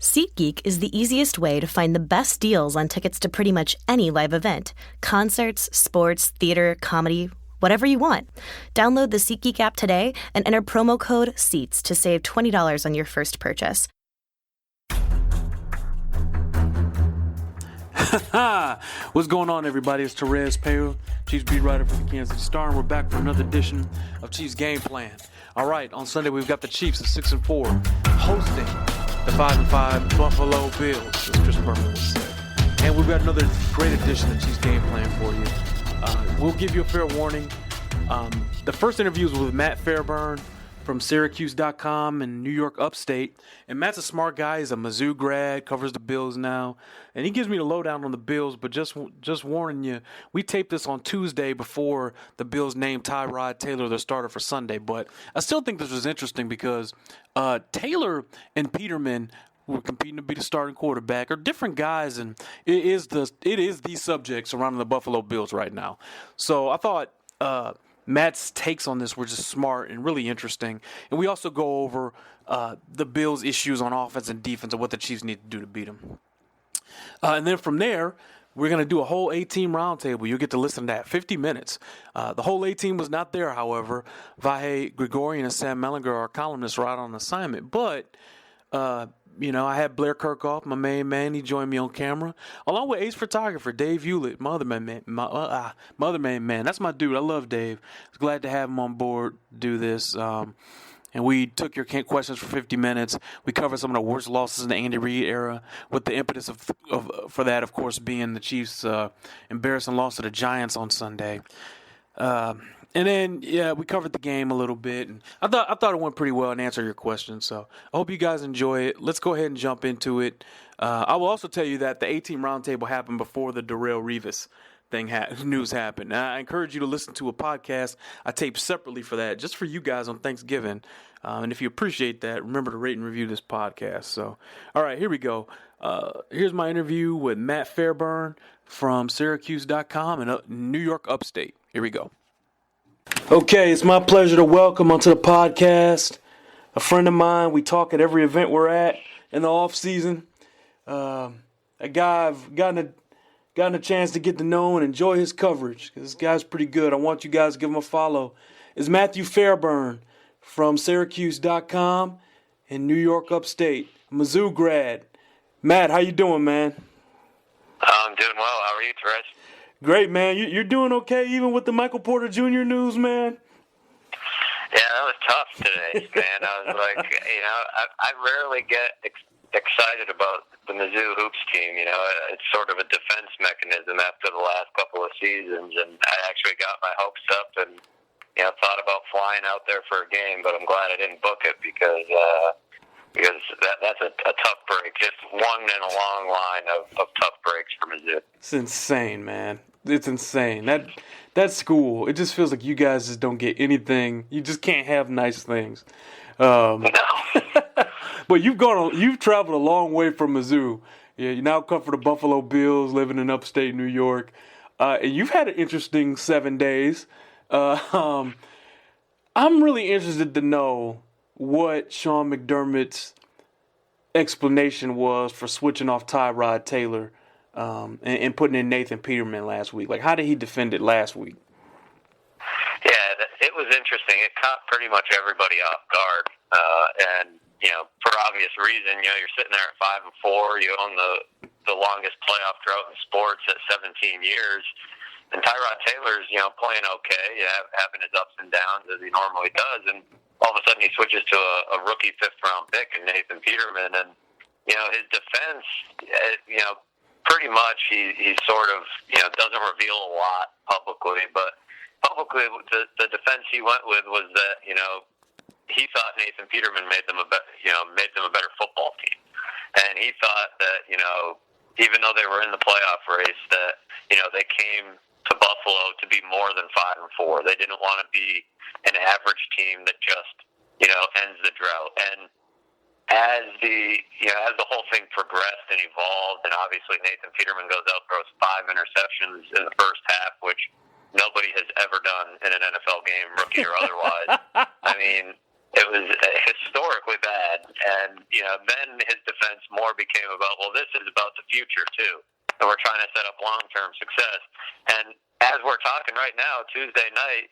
SeatGeek is the easiest way to find the best deals on tickets to pretty much any live event. Concerts, sports, theater, comedy, whatever you want. Download the SeatGeek app today and enter promo code SEATS to save $20 on your first purchase. What's going on, everybody? It's Terez Payo, Chiefs beat writer for the Kansas City Star, and we're back for another edition of Chiefs Game Plan. All right, on Sunday we've got the Chiefs at 6-4 hosting the 5-5 Buffalo Bills, as Chris Berman would say. And we've got another great edition of Chiefs Game Plan for you. We'll give you a fair warning. The first interview was with Matt Fairburn from Syracuse.com in New York Upstate. And Matt's a smart guy. He's a Mizzou grad, covers the Bills now. And he gives me the lowdown on the Bills, but just warning you, we taped this on Tuesday before the Bills named Tyrod Taylor their starter for Sunday. But I still think this was interesting because Taylor and Peterman were competing to be the starting quarterback are different guys, and it is the subject surrounding the Buffalo Bills right now. So I thought Matt's takes on this were just smart and really interesting. And we also go over the Bills' issues on offense and defense and what the Chiefs need to do to beat them. And then from there, we're going to do a whole A-team roundtable. You'll get to listen to that, 50 minutes. The whole A-team was not there, however. Vahe Gregorian and Sam Mellinger, our columnists, are out on assignment. But, I had Blair Kirkhoff, my main man. He joined me on camera, along with ace photographer Dave Hewlett, Mother Man. That's my dude. I love Dave. I was glad to have him on board do this. And we took your questions for 50 minutes. We covered some of the worst losses in the Andy Reid era, with the impetus for that, of course, being the Chiefs' embarrassing loss to the Giants on Sunday. And then, we covered the game a little bit. And I thought it went pretty well and answered your questions. So I hope you guys enjoy it. Let's go ahead and jump into it. I will also tell you that the A-Team Roundtable happened before the Darrelle Revis news happened. And I encourage you to listen to a podcast I taped separately for that, just for you guys on Thanksgiving. And if you appreciate that, remember to rate and review this podcast. So, all right, here we go. Here's my interview with Matt Fairburn from Syracuse.com in New York Upstate. Here we go. Okay, it's my pleasure to welcome onto the podcast a friend of mine. We talk at every event we're at in the off season. A guy I've gotten a chance to get to know and enjoy his coverage, because this guy's pretty good. I want you guys to give him a follow. It's Matthew Fairburn from Syracuse.com in New York Upstate, Mizzou grad. Matt, how you doing, man? I'm doing well. How are you, Terez? Great, man. You're doing okay, even with the Michael Porter Jr. news, man? Yeah, that was tough today, man. I was like, I rarely get excited about the Mizzou hoops team. It's sort of a defense mechanism after the last couple of seasons, and I actually got my hopes up and thought about flying out there for a game, but I'm glad I didn't book it because that's a tough break. Just one in a long line of tough breaks for Mizzou. It's insane, man. It's insane. That school, it just feels like you guys just don't get anything. You just can't have nice things. No. But you've traveled a long way from Mizzou. Yeah, you now come for the Buffalo Bills, living in upstate New York. And you've had an interesting 7 days. I'm really interested to know what Sean McDermott's explanation was for switching off Tyrod Taylor and putting in Nathan Peterman last week. Like, how did he defend it last week? Yeah, it was interesting. It caught pretty much everybody off guard. And for obvious reason, you're sitting there at 5-4. You own the longest playoff drought in sports at 17 years. And Tyrod Taylor's, playing okay, having his ups and downs as he normally does. And all of a sudden he switches to a rookie fifth-round pick in Nathan Peterman. And, his defense, pretty much he sort of, doesn't reveal a lot publicly. But publicly, the defense he went with was that, he thought Nathan Peterman made them a better football team. And he thought that, even though they were in the playoff race, that, they came to Buffalo to be more than 5-4. They didn't want to be an average team that just, ends the drought. And as the whole thing progressed and evolved, and obviously Nathan Peterman goes out, throws 5 interceptions in the first half, which nobody has ever done in an NFL game, rookie or otherwise. I mean, It was historically bad, and then his defense more became about, well, this is about the future too, and we're trying to set up long-term success. And as we're talking right now, Tuesday night,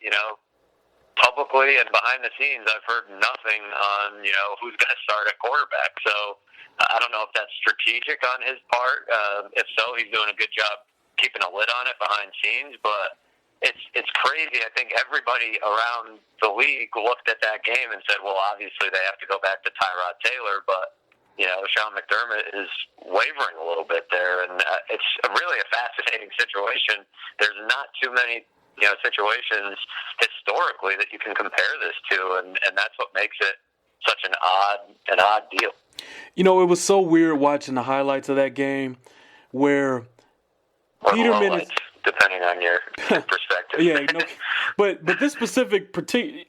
publicly and behind the scenes, I've heard nothing on who's going to start at quarterback. So I don't know if that's strategic on his part. If so, he's doing a good job keeping a lid on it behind scenes, but. It's crazy. I think everybody around the league looked at that game and said, well, obviously they have to go back to Tyrod Taylor, but, Sean McDermott is wavering a little bit there, and it's really a fascinating situation. There's not too many, situations historically that you can compare this to, and that's what makes it such an odd deal. It was so weird watching the highlights of that game where Peterman is... depending on your perspective. Yeah, but this specific particular.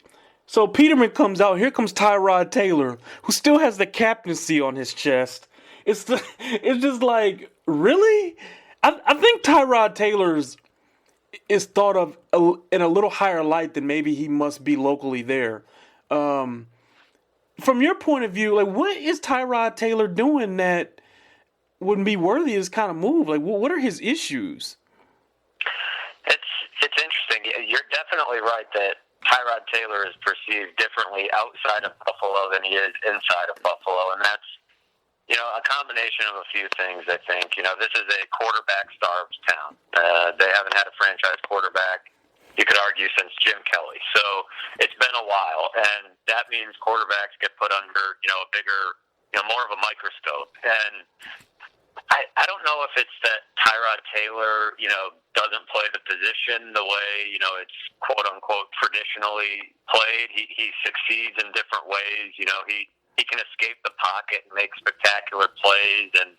So Peterman comes out. Here comes Tyrod Taylor, who still has the captaincy on his chest. It's just like, really? I think Tyrod Taylor's is thought of in a little higher light than maybe he must be locally there. From your point of view, like, what is Tyrod Taylor doing that wouldn't be worthy of this kind of move? Like, what are his issues? It's interesting. You're definitely right that Tyrod Taylor is perceived differently outside of Buffalo than he is inside of Buffalo, and that's a combination of a few things. I think this is a quarterback-starved town. They haven't had a franchise quarterback, you could argue, since Jim Kelly. So it's been a while, and that means quarterbacks get put under a bigger, more of a microscope. And I don't know if it's that Tyrod Taylor, doesn't play the position the way, it's quote unquote traditionally played. He succeeds in different ways. He can escape the pocket and make spectacular plays. And,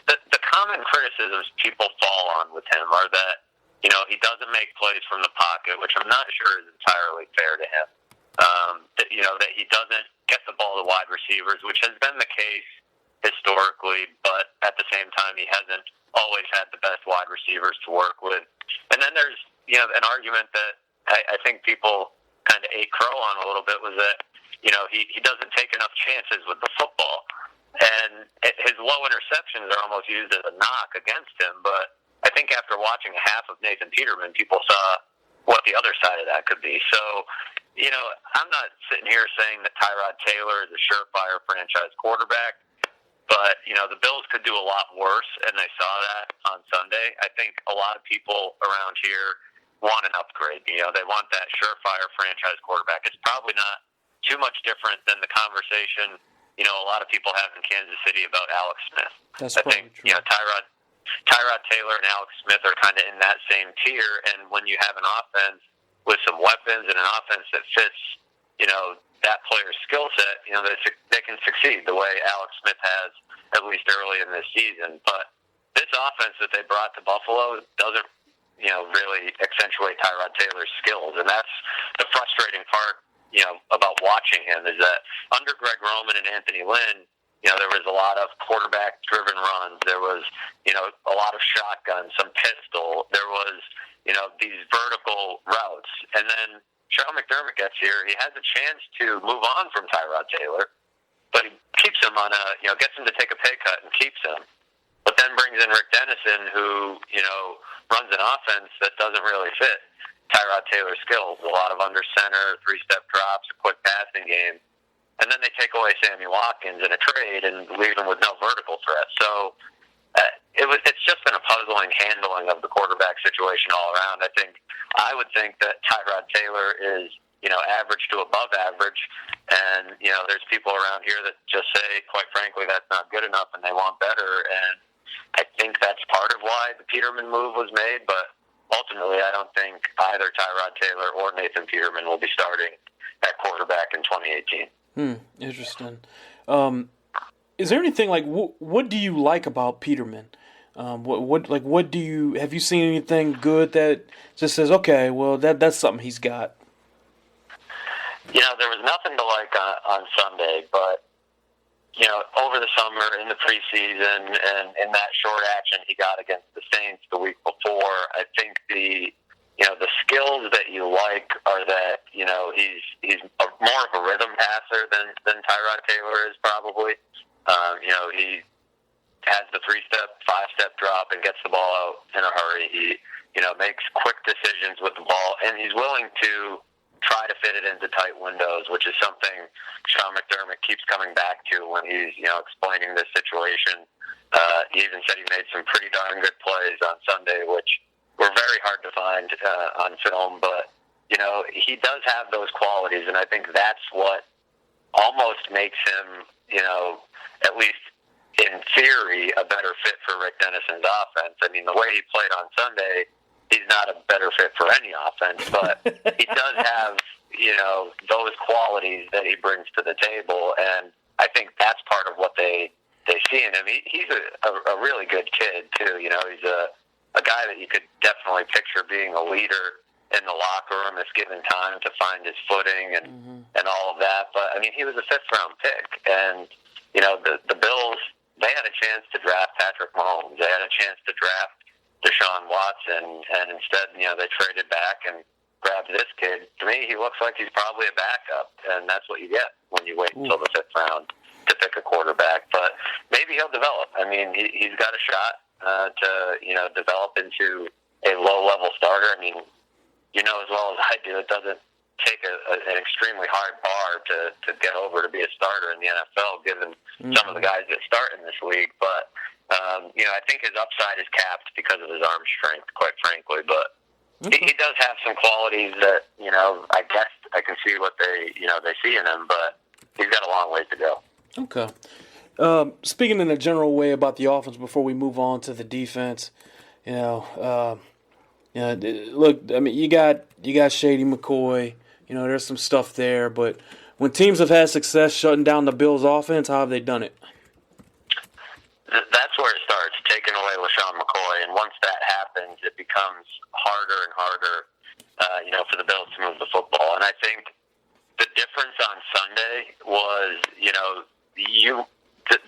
the common criticisms people fall on with him are that, he doesn't make plays from the pocket, which I'm not sure is entirely fair to him. That he doesn't get the ball to wide receivers, which has been the case historically, but at the same time, he hasn't always had the best wide receivers to work with. And then there's, an argument that I think people kind of ate crow on a little bit was that, he doesn't take enough chances with the football. And his low interceptions are almost used as a knock against him, but I think after watching half of Nathan Peterman, people saw what the other side of that could be. So, I'm not sitting here saying that Tyrod Taylor is a surefire franchise quarterback. But, the Bills could do a lot worse, and they saw that on Sunday. I think a lot of people around here want an upgrade. They want that surefire franchise quarterback. It's probably not too much different than the conversation, a lot of people have in Kansas City about Alex Smith. I think, true. Tyrod Taylor and Alex Smith are kind of in that same tier, and when you have an offense with some weapons and an offense that fits, that player's skill set, they can succeed the way Alex Smith has, at least early in this season. But this offense that they brought to Buffalo doesn't, really accentuate Tyrod Taylor's skills. And that's the frustrating part, about watching him, is that under Greg Roman and Anthony Lynn, there was a lot of quarterback-driven runs. There was, a lot of shotgun, some pistol. There was, these vertical routes. And then Sean McDermott gets here, he has a chance to move on from Tyrod Taylor, but he keeps him on gets him to take a pay cut and keeps him, but then brings in Rick Dennison, who, runs an offense that doesn't really fit Tyrod Taylor's skills. A lot of under center, 3-step drops, a quick passing game. And then they take away Sammy Watkins in a trade and leave him with no vertical threat. So it's just been a puzzling handling of the quarterback situation all around. I would think that Tyrod Taylor is, average to above average. And, there's people around here that just say, quite frankly, that's not good enough and they want better. And I think that's part of why the Peterman move was made. But ultimately, I don't think either Tyrod Taylor or Nathan Peterman will be starting at quarterback in 2018. Interesting. Is there anything like what do you like about Peterman? What do you have you seen anything good that just says, okay, well that's something he's got? There was nothing to like on Sunday, but over the summer in the preseason and in that short action he got against the Saints the week before, I think the skills that you like are that he's more of a rhythm passer than Tyrod Taylor is probably. He has the 3-step, 5-step drop and gets the ball out in a hurry. He, makes quick decisions with the ball, and he's willing to try to fit it into tight windows, which is something Sean McDermott keeps coming back to when he's, explaining this situation. He even said he made some pretty darn good plays on Sunday, which were very hard to find on film, but, he does have those qualities, and I think that's what almost makes him, at least in theory, a better fit for Rick Dennison's offense. I mean, the way he played on Sunday, he's not a better fit for any offense, but he does have, those qualities that he brings to the table, and I think that's part of what they see in him. He's a really good kid, too. He's a guy that you could definitely picture being a leader in the locker room that's given time to find his footing and all of that. But, he was a 5th-round pick, and, the Bills, they had a chance to draft Patrick Mahomes. They had a chance to draft Deshaun Watson, and instead, they traded back and grabbed this kid. To me, he looks like he's probably a backup, and that's what you get when you wait until the 5th round to pick a quarterback. But maybe he'll develop. He's got a shot to, develop into a low-level starter. As well as I do, it doesn't take an extremely hard bar to get over to be a starter in the NFL, given some of the guys that start in this league. But, I think his upside is capped because of his arm strength, quite frankly. But he does have some qualities that, I guess I can see what they see in him, but he's got a long ways to go. Okay. Speaking in a general way about the offense before we move on to the defense, look, you got Shady McCoy. There's some stuff there, but when teams have had success shutting down the Bills' offense, how have they done it? That's where it starts, taking away LaShawn McCoy, and once that happens, it becomes harder and harder, for the Bills to move the football. And I think the difference on Sunday was,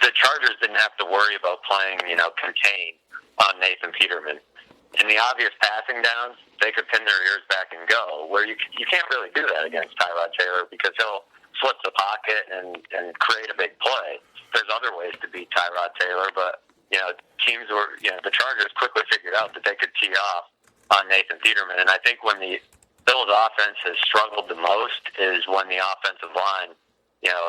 the Chargers didn't have to worry about playing, contain on Nathan Peterman. In the obvious passing downs, they could pin their ears back and go, where you can't really do that against Tyrod Taylor because he'll flip the pocket and create a big play. There's other ways to beat Tyrod Taylor, but, the Chargers quickly figured out that they could tee off on Nathan Peterman. And I think when the Bills' offense has struggled the most is when the offensive line,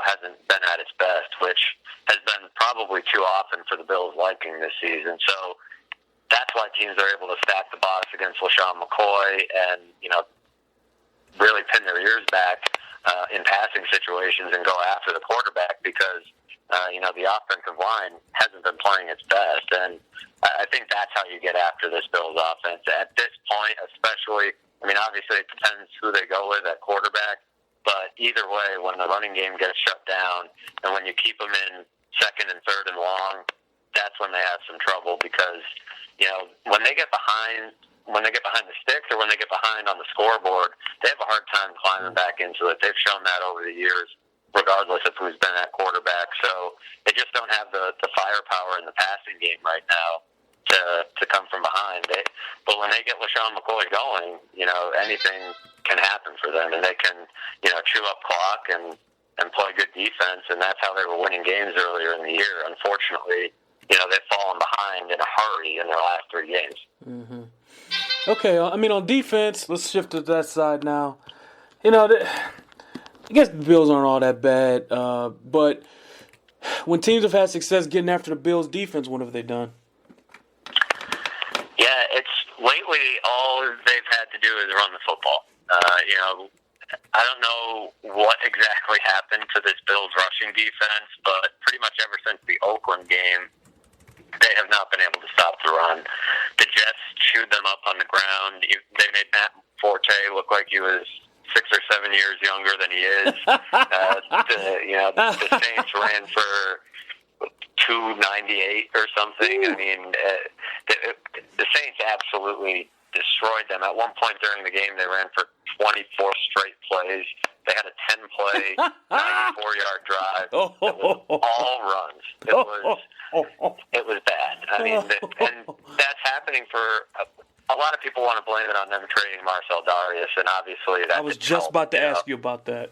hasn't been at its best, which has been probably too often for the Bills' liking this season. So that's why teams are able to stack the box against LaShawn McCoy and, really pin their ears back in passing situations and go after the quarterback because, the offensive line hasn't been playing its best. And I think that's how you get after this Bills offense. At this point, especially, obviously it depends who they go with at quarterback, but either way, when the running game gets shut down and when you keep them in 2nd and 3rd and long, that's when they have some trouble because, when they get behind the sticks or when they get behind on the scoreboard, they have a hard time climbing back into it. They've shown that over the years, regardless of who's been at quarterback. So they just don't have the firepower in the passing game right now to come from behind. But when they get LaShawn McCoy going, anything can happen for them, and they can, chew up clock and play good defense, and that's how they were winning games earlier in the year. Unfortunately, they've fallen behind in a hurry in their last 3 games. Mm-hmm. Okay, on defense, let's shift to that side now. I guess the Bills aren't all that bad, but when teams have had success getting after the Bills' defense, what have they done? Yeah, it's lately all they've had to do is run the football. I don't know what exactly happened to this Bills rushing defense, but pretty much ever since the Oakland game, they have not been able to stop the run. The Jets chewed them up on the ground. They made Matt Forte look like he was 6 or 7 years younger than he is. The Saints ran for 298 or something. The Saints absolutely destroyed them. At one point during the game, they ran for 24 straight plays. They had a 10-play, 94-yard drive. It was all runs. It was bad. I mean, and that's happening for a lot of people. Want to blame it on them trading Marcell Dareus, and obviously that. I was just about to ask you about that.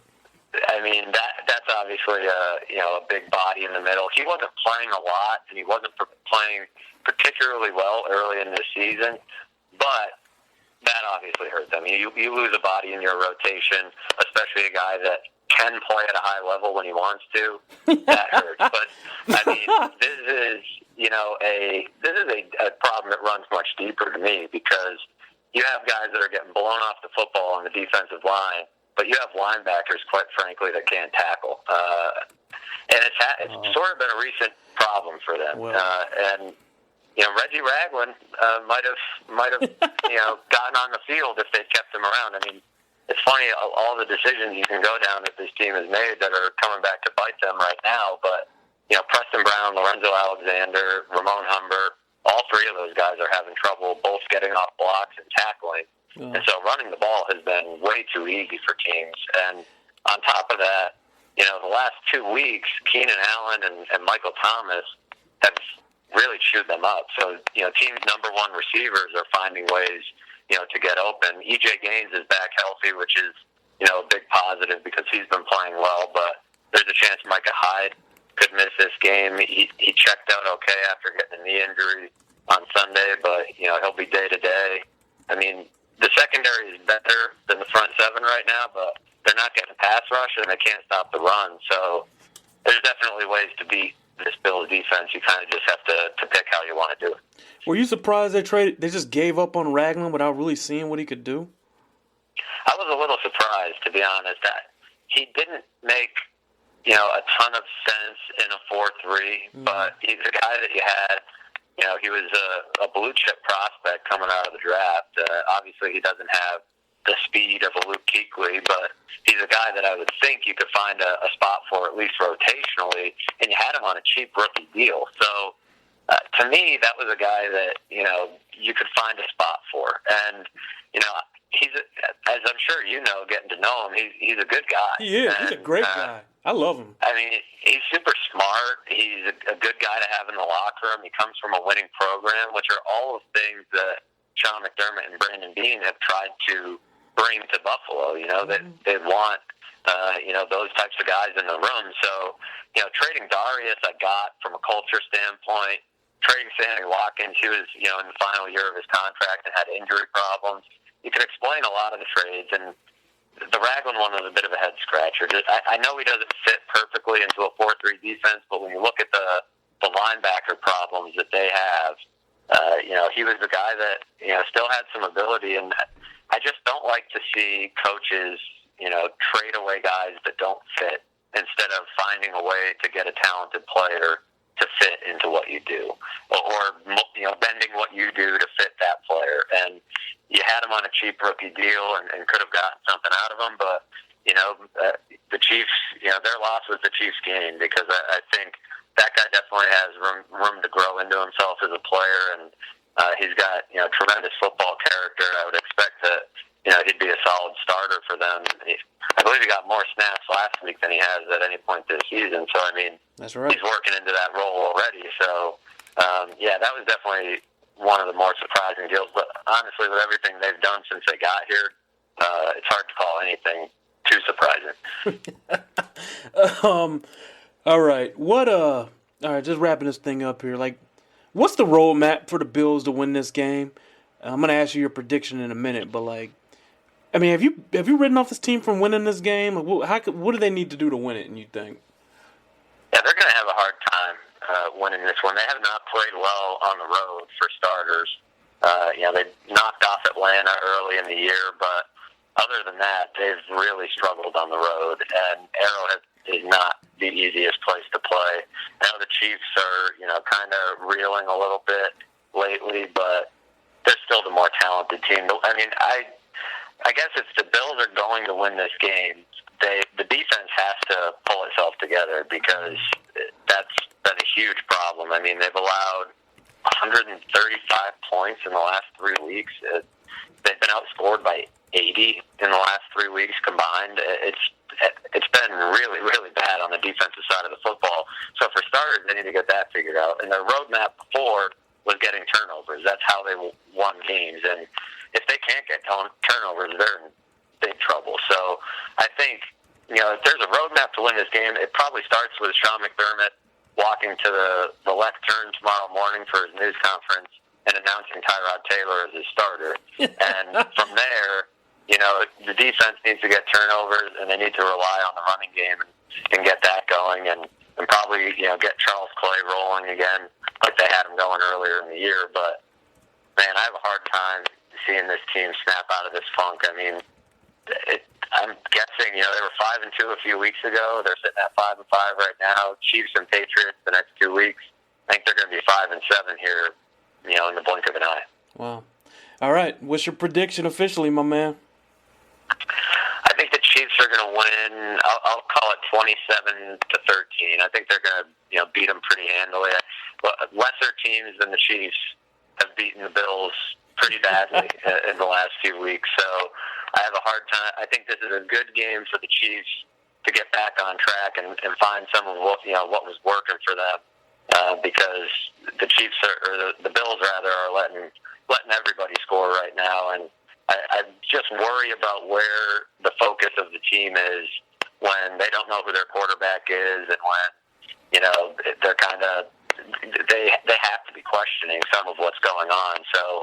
I mean, that's obviously a big body in the middle. He wasn't playing a lot, and he wasn't playing particularly well early in the season, but that obviously hurt them. You lose a body in your rotation, especially a guy that can play at a high level when he wants to. That hurts. But I mean, this is a problem that runs much deeper to me, because you have guys that are getting blown off the football on the defensive line, but you have linebackers, quite frankly, that can't tackle. And it's sort of been a recent problem for them. Well. And Reggie Ragland might have gotten on the field if they kept him around. I mean, it's funny, all the decisions you can go down that this team has made that are coming back to bite them right now. But Preston Brown, Lorenzo Alexander, Ramon Humber, all three of those guys are having trouble both getting off blocks and tackling. Oh. And so running the ball has been way too easy for teams. And on top of that, the last 2 weeks, Keenan Allen and Michael Thomas have really chewed them up. So, teams' number one receivers are finding ways, to get open. E.J. Gaines is back healthy, which is, a big positive because he's been playing well, but there's a chance Micah Hyde could miss this game. He checked out okay after getting a knee injury on Sunday, but, he'll be day-to-day. I mean, the secondary is better than the front seven right now, but they're not getting pass rush, and they can't stop the run. So there's definitely ways to beat this Bills defense. You kind of just have to pick how you want to do it. Were you surprised they just gave up on Ragland without really seeing what he could do? I was a little surprised, to be honest. He didn't make, a ton of sense in a 4-3, but he's a guy that you had, he was a blue-chip prospect coming out of the draft. Obviously, he doesn't have the speed of a Luke Kuechly, but he's a guy that I would think you could find a spot for, at least rotationally, and you had him on a cheap rookie deal. So, to me, that was a guy that, you could find a spot for. And, he's, as I'm sure getting to know him, he's a good guy. He is. He's a great guy. I love him. I mean, he's super smart. He's a good guy to have in the locker room. He comes from a winning program, which are all of things that Sean McDermott and Brandon Beane have tried to bring to Buffalo. That they want, those types of guys in the room. So, trading Dareus, I got from a culture standpoint. Trading Sammy Watkins, he was, in the final year of his contract and had injury problems. You can explain a lot of the trades, and the Ragland one was a bit of a head-scratcher. I know he doesn't fit perfectly into a 4-3 defense, but when you look at the linebacker problems that they have, he was the guy that, still had some ability, and I just don't like to see coaches, trade away guys that don't fit instead of finding a way to get a talented player to fit into what you do, or bending what you do to fit that player. And you had him on a cheap rookie deal and could have gotten something out of him, but the Chiefs, their loss was the Chiefs' gain, because I think that guy definitely has room to grow into himself as a player, and he's got tremendous football character. I would expect that he'd be a solid starter for them. I believe he got more snaps last week than he has at any point this season. So, I mean, that's right. He's working into that role already. So, that was definitely one of the more surprising deals. But honestly, with everything they've done since they got here, it's hard to call anything too surprising. All right. All right, just wrapping this thing up here. What's the roadmap for the Bills to win this game? I'm going to ask you your prediction in a minute, but have you written off this team from winning this game? What do they need to do to win it, and you think? Yeah, they're going to have a hard time winning this one. They have not played well on the road, for starters. They knocked off Atlanta early in the year, but other than that, they've really struggled on the road, and Arrowhead is not the easiest place to play. Now the Chiefs are, kind of reeling a little bit lately, but they're still the more talented team. I mean, I guess if the Bills are going to win this game, the defense has to pull itself together, because that's been a huge problem. I mean, they've allowed 135 points in the last 3 weeks. They've been outscored by 80 in the last 3 weeks combined. It's been really, really bad on the defensive side of the football. So for starters, they need to get that figured out. And their roadmap before was getting turnovers. That's how they won games. And if they can't get turnovers, they're in big trouble. So I think, if there's a roadmap to win this game, it probably starts with Sean McDermott walking to the lectern tomorrow morning for his news conference and announcing Tyrod Taylor as his starter. And from there, the defense needs to get turnovers, and they need to rely on the running game and get that going, and probably, get Charles Clay rolling again like they had him going earlier in the year. But, man, I have a hard time seeing this team snap out of this funk. I mean, I'm guessing, they were 5-2 a few weeks ago. They're sitting at 5-5 right now. Chiefs and Patriots the next 2 weeks. I think they're going to be 5-7 here, in the blink of an eye. Wow. All right. What's your prediction officially, my man? I think the Chiefs are going to win. I'll call it 27-13. I think they're going to, beat them pretty handily. Lesser teams than the Chiefs have beaten the Bills pretty badly in the last few weeks. So I have a hard time. I think this is a good game for the Chiefs to get back on track and find some of what was working for them, because the Chiefs or the Bills rather are letting everybody score right now, and I just worry about where the focus of the team is when they don't know who their quarterback is, and when they're kind of they have to be questioning some of what's going on. So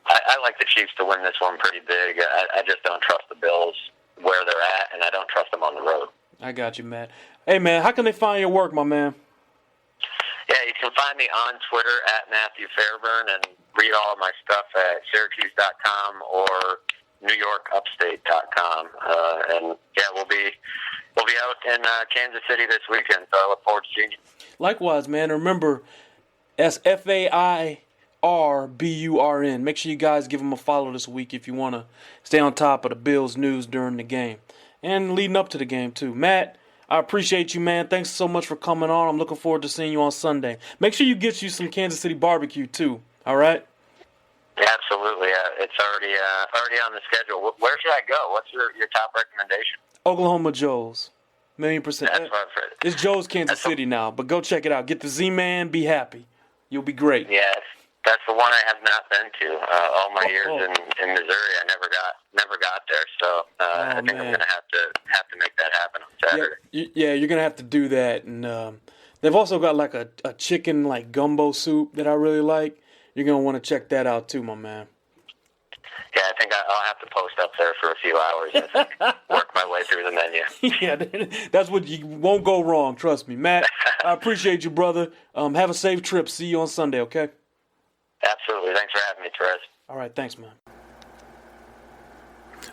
I like the Chiefs to win this one pretty big. I just don't trust the Bills where they're at, and I don't trust them on the road. I got you, Matt. Hey, man, how can they find your work, my man? Yeah, you can find me on Twitter at Matthew Fairburn and read all of my stuff at Syracuse.com or NewYorkUpstate.com. And yeah, we'll be out in Kansas City this weekend, so I look forward to seeing you. Likewise, man. Remember, that's FAIRBURN. Make sure you guys give them a follow this week if you want to stay on top of the Bills news during the game and leading up to the game too. Matt, I appreciate you, man. Thanks so much for coming on. I'm looking forward to seeing you on Sunday. Make sure you get you some Kansas City barbecue too. All right? Yeah, absolutely. It's already on the schedule. Where should I go? What's your top recommendation? Oklahoma Joe's. 1,000,000%. That's what I've heard. It's Joe's Kansas City now, but go check it out. Get the Z-Man. Be happy. You'll be great. Yes, that's the one I have not been to. All my years in Missouri, I never got there. So I think I'm gonna have to make that happen on Saturday. Yeah, you're gonna have to do that. And they've also got like a chicken like gumbo soup that I really like. You're gonna want to check that out too, my man. Yeah, I think I'll have to post up there for a few hours and work my way through the menu. Yeah, that's what you won't go wrong. Trust me, Matt. I appreciate you, brother. Have a safe trip. See you on Sunday, okay? Absolutely. Thanks for having me, Therese. All right, thanks, man.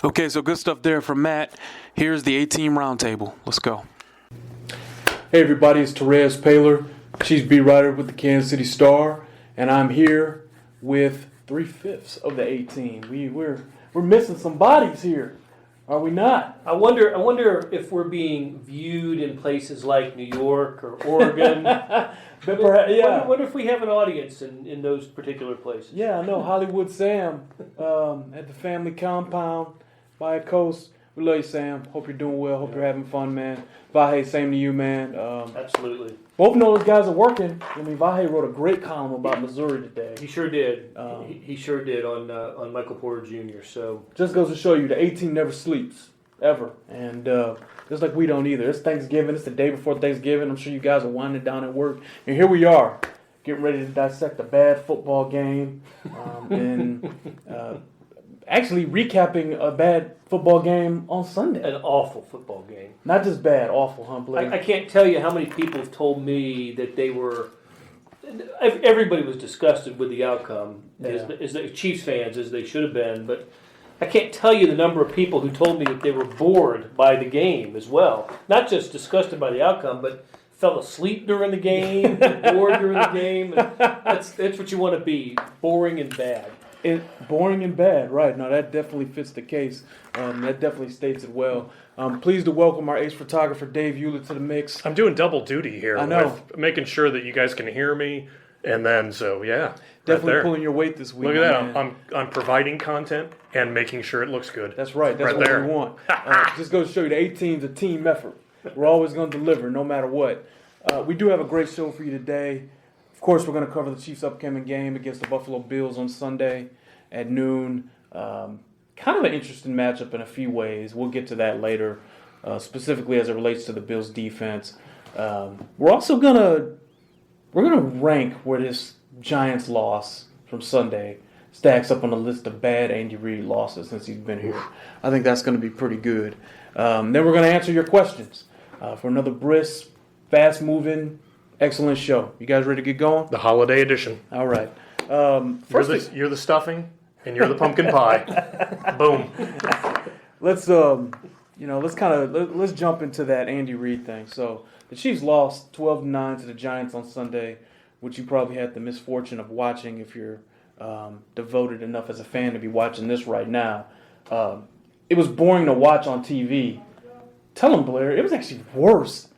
Okay, so good stuff there from Matt. Here's the A-Team Roundtable. Let's go. Hey, everybody. It's Therese Paylor. She's beat writer with the Kansas City Star, and I'm here with 3/5 of the A-Team. We're missing some bodies here, are we not? I wonder if we're being viewed in places like New York or Oregon. Yeah. Wonder if we have an audience in those particular places. Yeah, I know. Hollywood Sam at the family compound by a coast. We love you, Sam. Hope you're doing well. Hope you're having fun, man. Vahe, same to you, man. Absolutely. Both know those guys are working. I mean, Vahe wrote a great column about Missouri today. He sure did. He sure did on Michael Porter Jr. So just goes to show you the A-Team never sleeps ever, and just like we don't either. It's Thanksgiving. It's the day before Thanksgiving. I'm sure you guys are winding down at work, and here we are, getting ready to dissect a bad football game, and actually recapping a bad football game on Sunday. An awful football game. Not just bad, awful, huh, Blake? I can't tell you how many people have told me that they were. Everybody was disgusted with the outcome, as the Chiefs fans, as they should have been. But I can't tell you the number of people who told me that they were bored by the game as well. Not just disgusted by the outcome, but fell asleep during the game, bored during the game. And that's what you want to be, boring and bad. Boring and bad, right. No, that definitely fits the case. That definitely states it well. Pleased to welcome our ace photographer, Dave Hewlett, to the mix. I'm doing double duty here. I know. With making sure that you guys can hear me And then, so yeah. Definitely right pulling your weight this week. Look at that. man. I'm providing content and making sure it looks good. That's right. That's Right what there. we want. Just goes to show you the 8 team's a team effort. We're always going to deliver no matter what. We do have a great show for you today. Of course, we're going to cover the Chiefs' upcoming game against the Buffalo Bills on Sunday at noon. Kind of an interesting matchup in a few ways. We'll get to that later, specifically as it relates to the Bills' defense. We're also gonna rank where this Giants loss from Sunday stacks up on the list of bad Andy Reid losses since he's been here. I think that's going to be pretty good. Then we're going to answer your questions for another brisk, fast-moving, excellent show. You guys ready to get going? The holiday edition. All right. You're the stuffing and you're the pumpkin pie. Boom. Let's let's jump into that Andy Reid thing. So the Chiefs lost 12-9 to the Giants on Sunday, which you probably had the misfortune of watching if you're devoted enough as a fan to be watching this right now. It was boring to watch on TV. Tell them, Blair, it was actually worse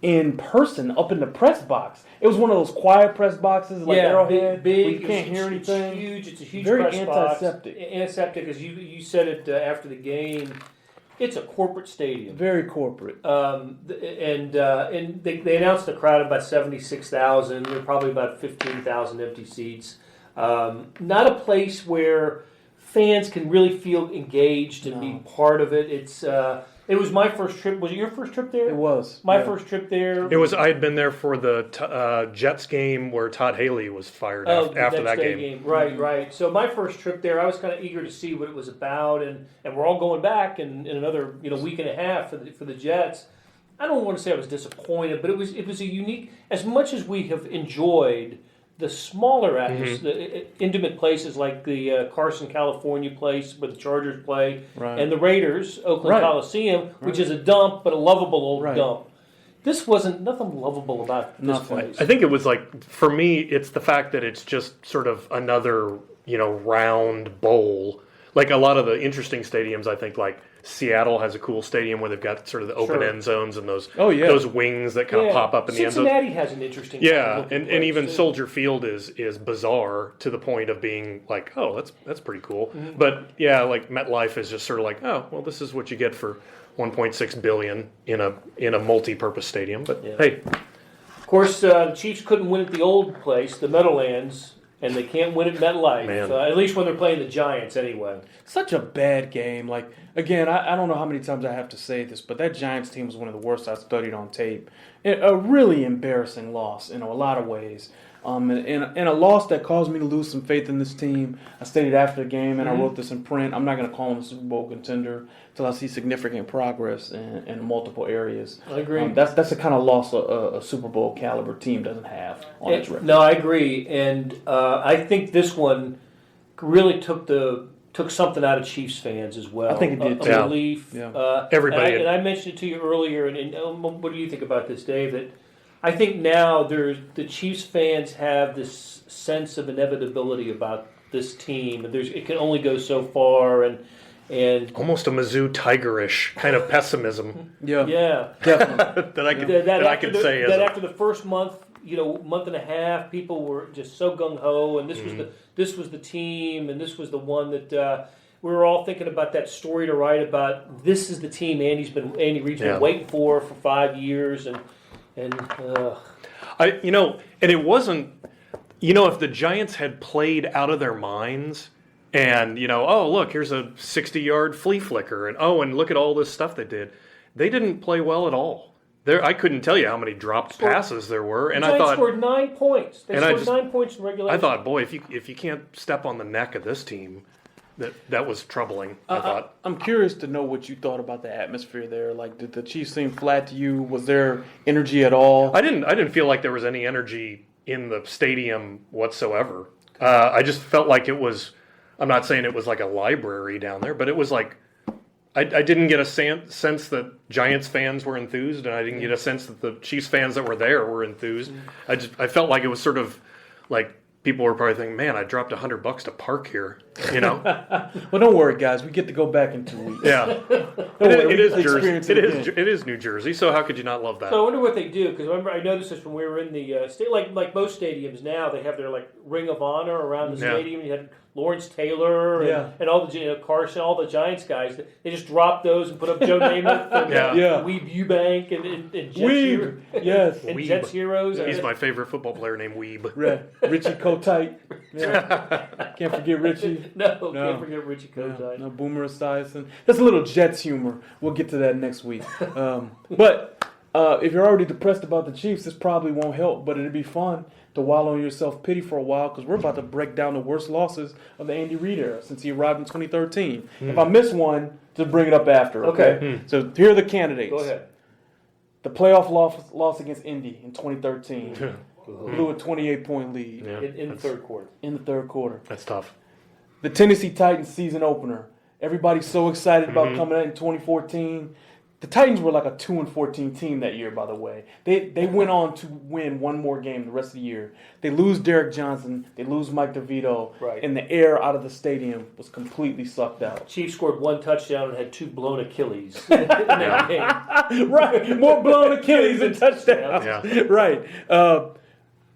in person up in the press box. It was one of those quiet press boxes like Arrowhead, big, where you can't hear anything. It's huge. It's a huge Very press antiseptic. box. Antiseptic, as you said it after the game. It's a corporate stadium. Very corporate. And they announced the crowd of about 76,000. There are probably about 15,000 empty seats. Not a place where fans can really feel engaged and be part of it. It was my first trip. Was it your first trip there? It was. My first trip there. It was. I had been there for the Jets game where Todd Haley was fired after that game. Right. So my first trip there, I was kind of eager to see what it was about, and we're all going back in another week and a half for the Jets. I don't want to say I was disappointed, but it was a unique. As much as we have enjoyed the smaller the intimate places like the Carson, California place where the Chargers play, and the Raiders, Oakland Coliseum, which is a dump but a lovable old dump. This wasn't nothing lovable about this place. I think it was like, for me, it's the fact that it's just sort of another round bowl. Like a lot of the interesting stadiums, I think like Seattle has a cool stadium where they've got sort of the open end zones and those wings that kind of pop up in the end zone. Cincinnati has an interesting and even Soldier Field is bizarre to the point of being like, oh, that's pretty cool. Mm-hmm. But yeah, like MetLife is just sort of like, oh, well, this is what you get for $1.6 billion in a multi-purpose stadium. But hey, of course, the Chiefs couldn't win at the old place, the Meadowlands. And they can't win at MetLife, at least when they're playing the Giants anyway. Such a bad game. Like, again, I don't know how many times I have to say this, but that Giants team was one of the worst I studied on tape. A really embarrassing loss in a lot of ways. And a loss that caused me to lose some faith in this team. I stated after the game, and I wrote this in print, I'm not going to call them a Super Bowl contender until I see significant progress in multiple areas. I agree. That's the kind of loss a Super Bowl caliber team doesn't have on its record. No, I agree. And I think this one really took something out of Chiefs fans as well. I think it did too. Relief. Yeah. Everybody. And I mentioned it to you earlier, and what do you think about this, Dave? That I think now the Chiefs fans have this sense of inevitability about this team. It can only go so far, and almost a Mizzou Tigerish kind of pessimism. Yeah, definitely. that I can say is after the first month and a half, people were just so gung ho, and this was the team, and this was the one that we were all thinking about that story to write about. This is the team Andy Reid's been waiting for 5 years, and it wasn't. If the Giants had played out of their minds. And, oh, look, here's a 60-yard flea flicker. And look at all this stuff they did. They didn't play well at all. I couldn't tell you how many dropped passes there were. And I thought scored 9 points. They scored 9 points in regulation. I thought, boy, if you can't step on the neck of this team, that was troubling, I thought. I'm curious to know what you thought about the atmosphere there. Like, did the Chiefs seem flat to you? Was there energy at all? I didn't feel like there was any energy in the stadium whatsoever. I just felt like it was... I'm not saying it was like a library down there, but it was like I didn't get a sense that Giants fans were enthused, and I didn't get a sense that the Chiefs fans that were there were enthused. I felt like it was sort of like people were probably thinking, man, I dropped $100 to park here, you know? Well, don't worry, guys. We get to go back in 2 weeks. Yeah. worry, It is we Jersey. experience it again. It is New Jersey, so how could you not love that? So I wonder what they do, because remember I noticed this when we were in the state, like most stadiums now, they have their like Ring of Honor around the Yeah. stadium. You had Lawrence Taylor and, Yeah. and all the Carson, all the Giants guys. They just dropped those and put up Joe Namath and Yeah. Weeb Eubank and Jets Weeb, yes. and Weeb. Jets heroes. He's my favorite football player named Weeb. Richie Kotite. Yeah. Can't forget Richie. No, can't forget Richie Kotite. No, Boomer Esiason. That's a little Jets humor. We'll get to that next week. But if you're already depressed about the Chiefs, this probably won't help. But it'd be fun to wallow in your self-pity for a while, because we're about to break down the worst losses of the Andy Reid era since he arrived in 2013. If I miss one, just bring it up after, okay? So here are the candidates. Go ahead. The playoff loss against Indy in 2013. Blew a 28-point lead Yeah. In the third quarter. in the third quarter. That's tough. The Tennessee Titans season opener. Everybody's so excited about coming out in 2014. The Titans were like a 2-14 team that year, by the way. They went on to win one more game the rest of the year. They lose Derek Johnson. They lose Mike DeVito. Right. And the air out of the stadium was completely sucked out. Chiefs scored one touchdown and had two blown Achilles in that game. Right. More blown Achilles than touchdowns. Yeah. Right.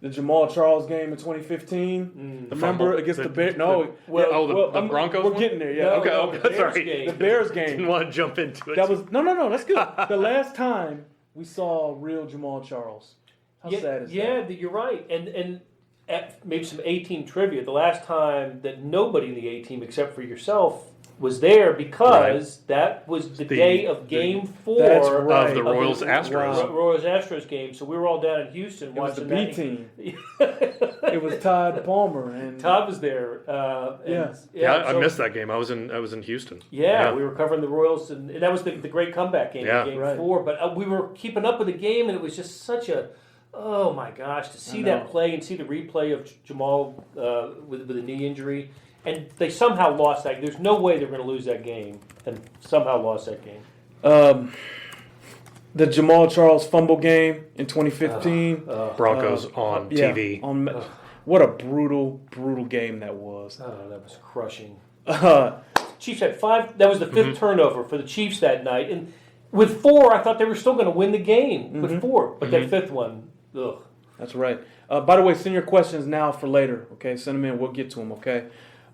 The Jamal Charles game in 2015. Remember Fumble. against the The- Bears? No. the Broncos We're one? getting there. Yeah. No, Okay. no, Okay. the Bears Sorry. game. The Bears Didn't game. want to jump into it. That was no. That's good. The last time we saw real Jamal Charles. How sad is that? You're right. And maybe some A-team trivia. The last time that nobody in the A-team except for yourself was there, because that was the day of Game 4 That's right. of the Royals Astros. Wow. Royals Astros game. So we were all down in Houston It was the watching B that. team. It was Todd Palmer and Todd was there. Yeah, I so- missed that game. I was in Houston. Yeah, we were covering the Royals, and that was the great comeback game, Yeah. Game Right. 4. But we were keeping up with the game, and it was just such a, oh my gosh, to see that play and see the replay of Jamal with a knee injury, and they somehow lost that. There's no way they were going to lose that game, and somehow lost that game. the Jamal Charles fumble game in 2015. Broncos on Yeah, TV. What a brutal game that was. Oh, that was crushing. Uh, Chiefs had 5. That was the 5th turnover for the Chiefs that night, and with 4, I thought they were still going to win the game with 4, but that 5th one, ugh. That's right. By the way, send your questions now for later. Okay, send them in. We'll get to them. Okay.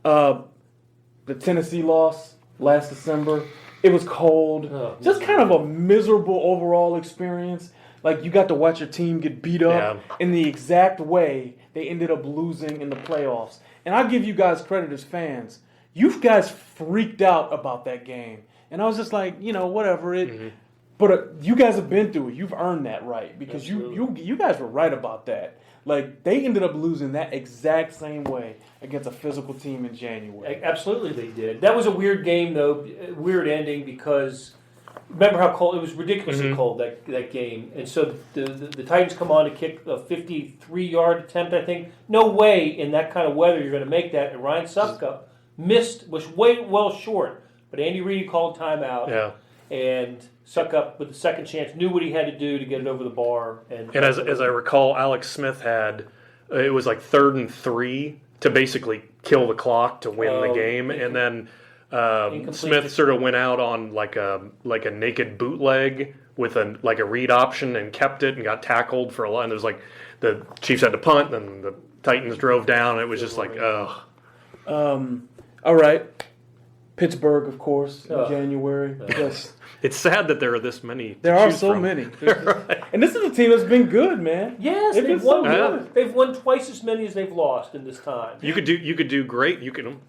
The Tennessee loss last December. It was cold. Just kind of a miserable overall experience. Like, you got to watch your team get beat up in the exact way they ended up losing in the playoffs. And I give you guys credit as fans. You guys freaked out about that game. And I was just like, whatever. But you guys have been through it. You've earned that right. Because you guys were right about that. Like, they ended up losing that exact same way against a physical team in January. Absolutely, they did. That was a weird game, though. Weird ending because remember how cold it was. Ridiculously cold that game, and so the Titans come on to kick a 53-yard attempt. I think no way in that kind of weather you're going to make that. And Ryan Sufka was well short, but Andy Reid called timeout. Yeah. And Suckup with the second chance knew what he had to do to get it over the bar. And as I recall, Alex Smith had it was like 3rd and 3 to basically kill the clock to win the game, and then Smith sort of went out on like a naked bootleg with a read option and kept it and got tackled for a lot. And there was like the Chiefs had to punt, and the Titans drove down. And it was just like, ugh. All right. Pittsburgh, of course, in January. Yes. It's sad that there are this many. To There are choose so from. many. And this is a team that's been good, man. yes, They've been they've won. so good. They've won twice as many as they've lost in this time. You could do great.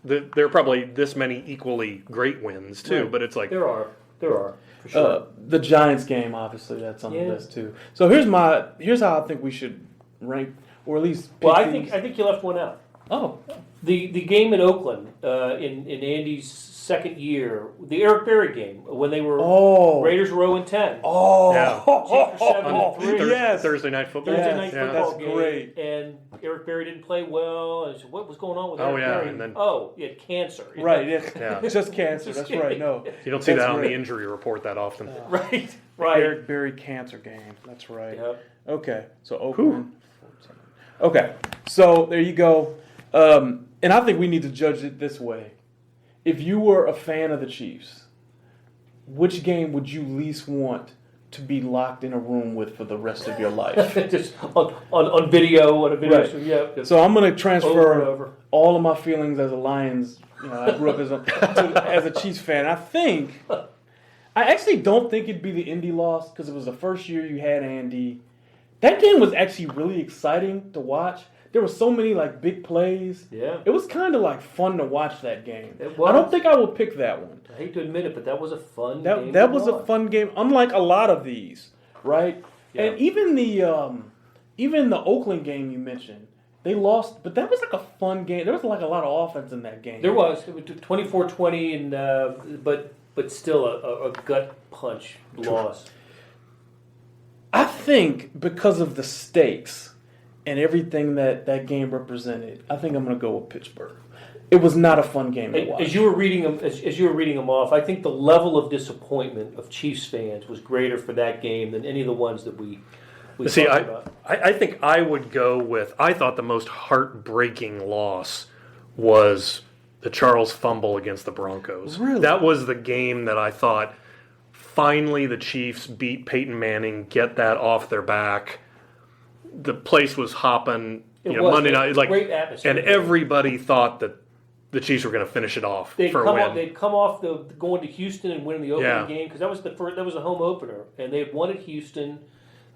There are probably this many equally great wins too. Right. But it's like There are for sure. The Giants game, obviously, that's on the list too. So here's how I think we should rank, or at least. Well, pick I these. think you left one out. Oh, The game in Oakland in Andy's second year, the Eric Berry game when they were Raiders were 0-10. Chiefs were 7-3. Yes. Thursday night football. Thursday Yes, night yeah. football That's game, great. and Eric Berry didn't play well. And I said, what was going on with Eric Berry? and then He had cancer. right. Yeah. It's just cancer. That's right. No, you don't see That's that on great. the injury report that often. Right. Eric Berry cancer game. That's right. Yep. Okay, so Oakland. Okay, so there you go. And I think we need to judge it this way. If you were a fan of the Chiefs, which game would you least want to be locked in a room with for the rest of your life? Just on video, on a video Right. stream. Yeah. So I'm going to transfer Over and over. all of my feelings as a Lions. I grew up as a Chiefs fan. I actually don't think it'd be the Indy loss because it was the first year you had Andy. That game was actually really exciting to watch. There were so many like big plays. Yeah. It was kind of like fun to watch that game. It was. I don't think I will pick that one. I hate to admit it, but that was a fun game. That to was a watch. fun game, unlike a lot of these, right? Yeah. And even the Oakland game you mentioned, they lost, but that was like a fun game. There was like a lot of offense in that game. There was. It was 24-20, and but still a gut punch loss. I think because of the stakes and everything that game represented, I think I'm going to go with Pittsburgh. It was not a fun game to watch. As you were reading them off, I think the level of disappointment of Chiefs fans was greater for that game than any of the ones that we See, talked about. I think I would go with, I thought the most heartbreaking loss was the Charles fumble against the Broncos. Really? That was the game that I thought, finally the Chiefs beat Peyton Manning, get that off their back. The place was hopping, Monday night, great atmosphere. and everybody thought that the Chiefs were going to finish it off for a win. They'd come off going to Houston and winning the opening Yeah. game because that was a home opener, and they had won at Houston.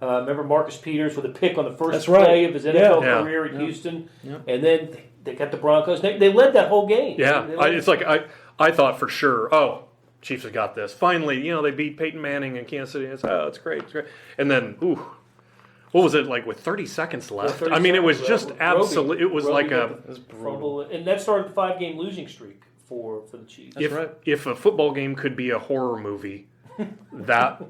Remember Marcus Peters with a pick on the first That's right. play of his NFL Yeah. career at Houston, and then they got the Broncos. They led that whole game. Yeah, They led- it's like I thought for sure, Chiefs have got this. Finally, they beat Peyton Manning in Kansas City. It's great. And then, what was it like with 30 seconds left? 30 I mean, it was seconds just left. absolute. It was Roby like got the fumble, and that started the 5-game losing streak for the Chiefs. if a football game could be a horror movie, that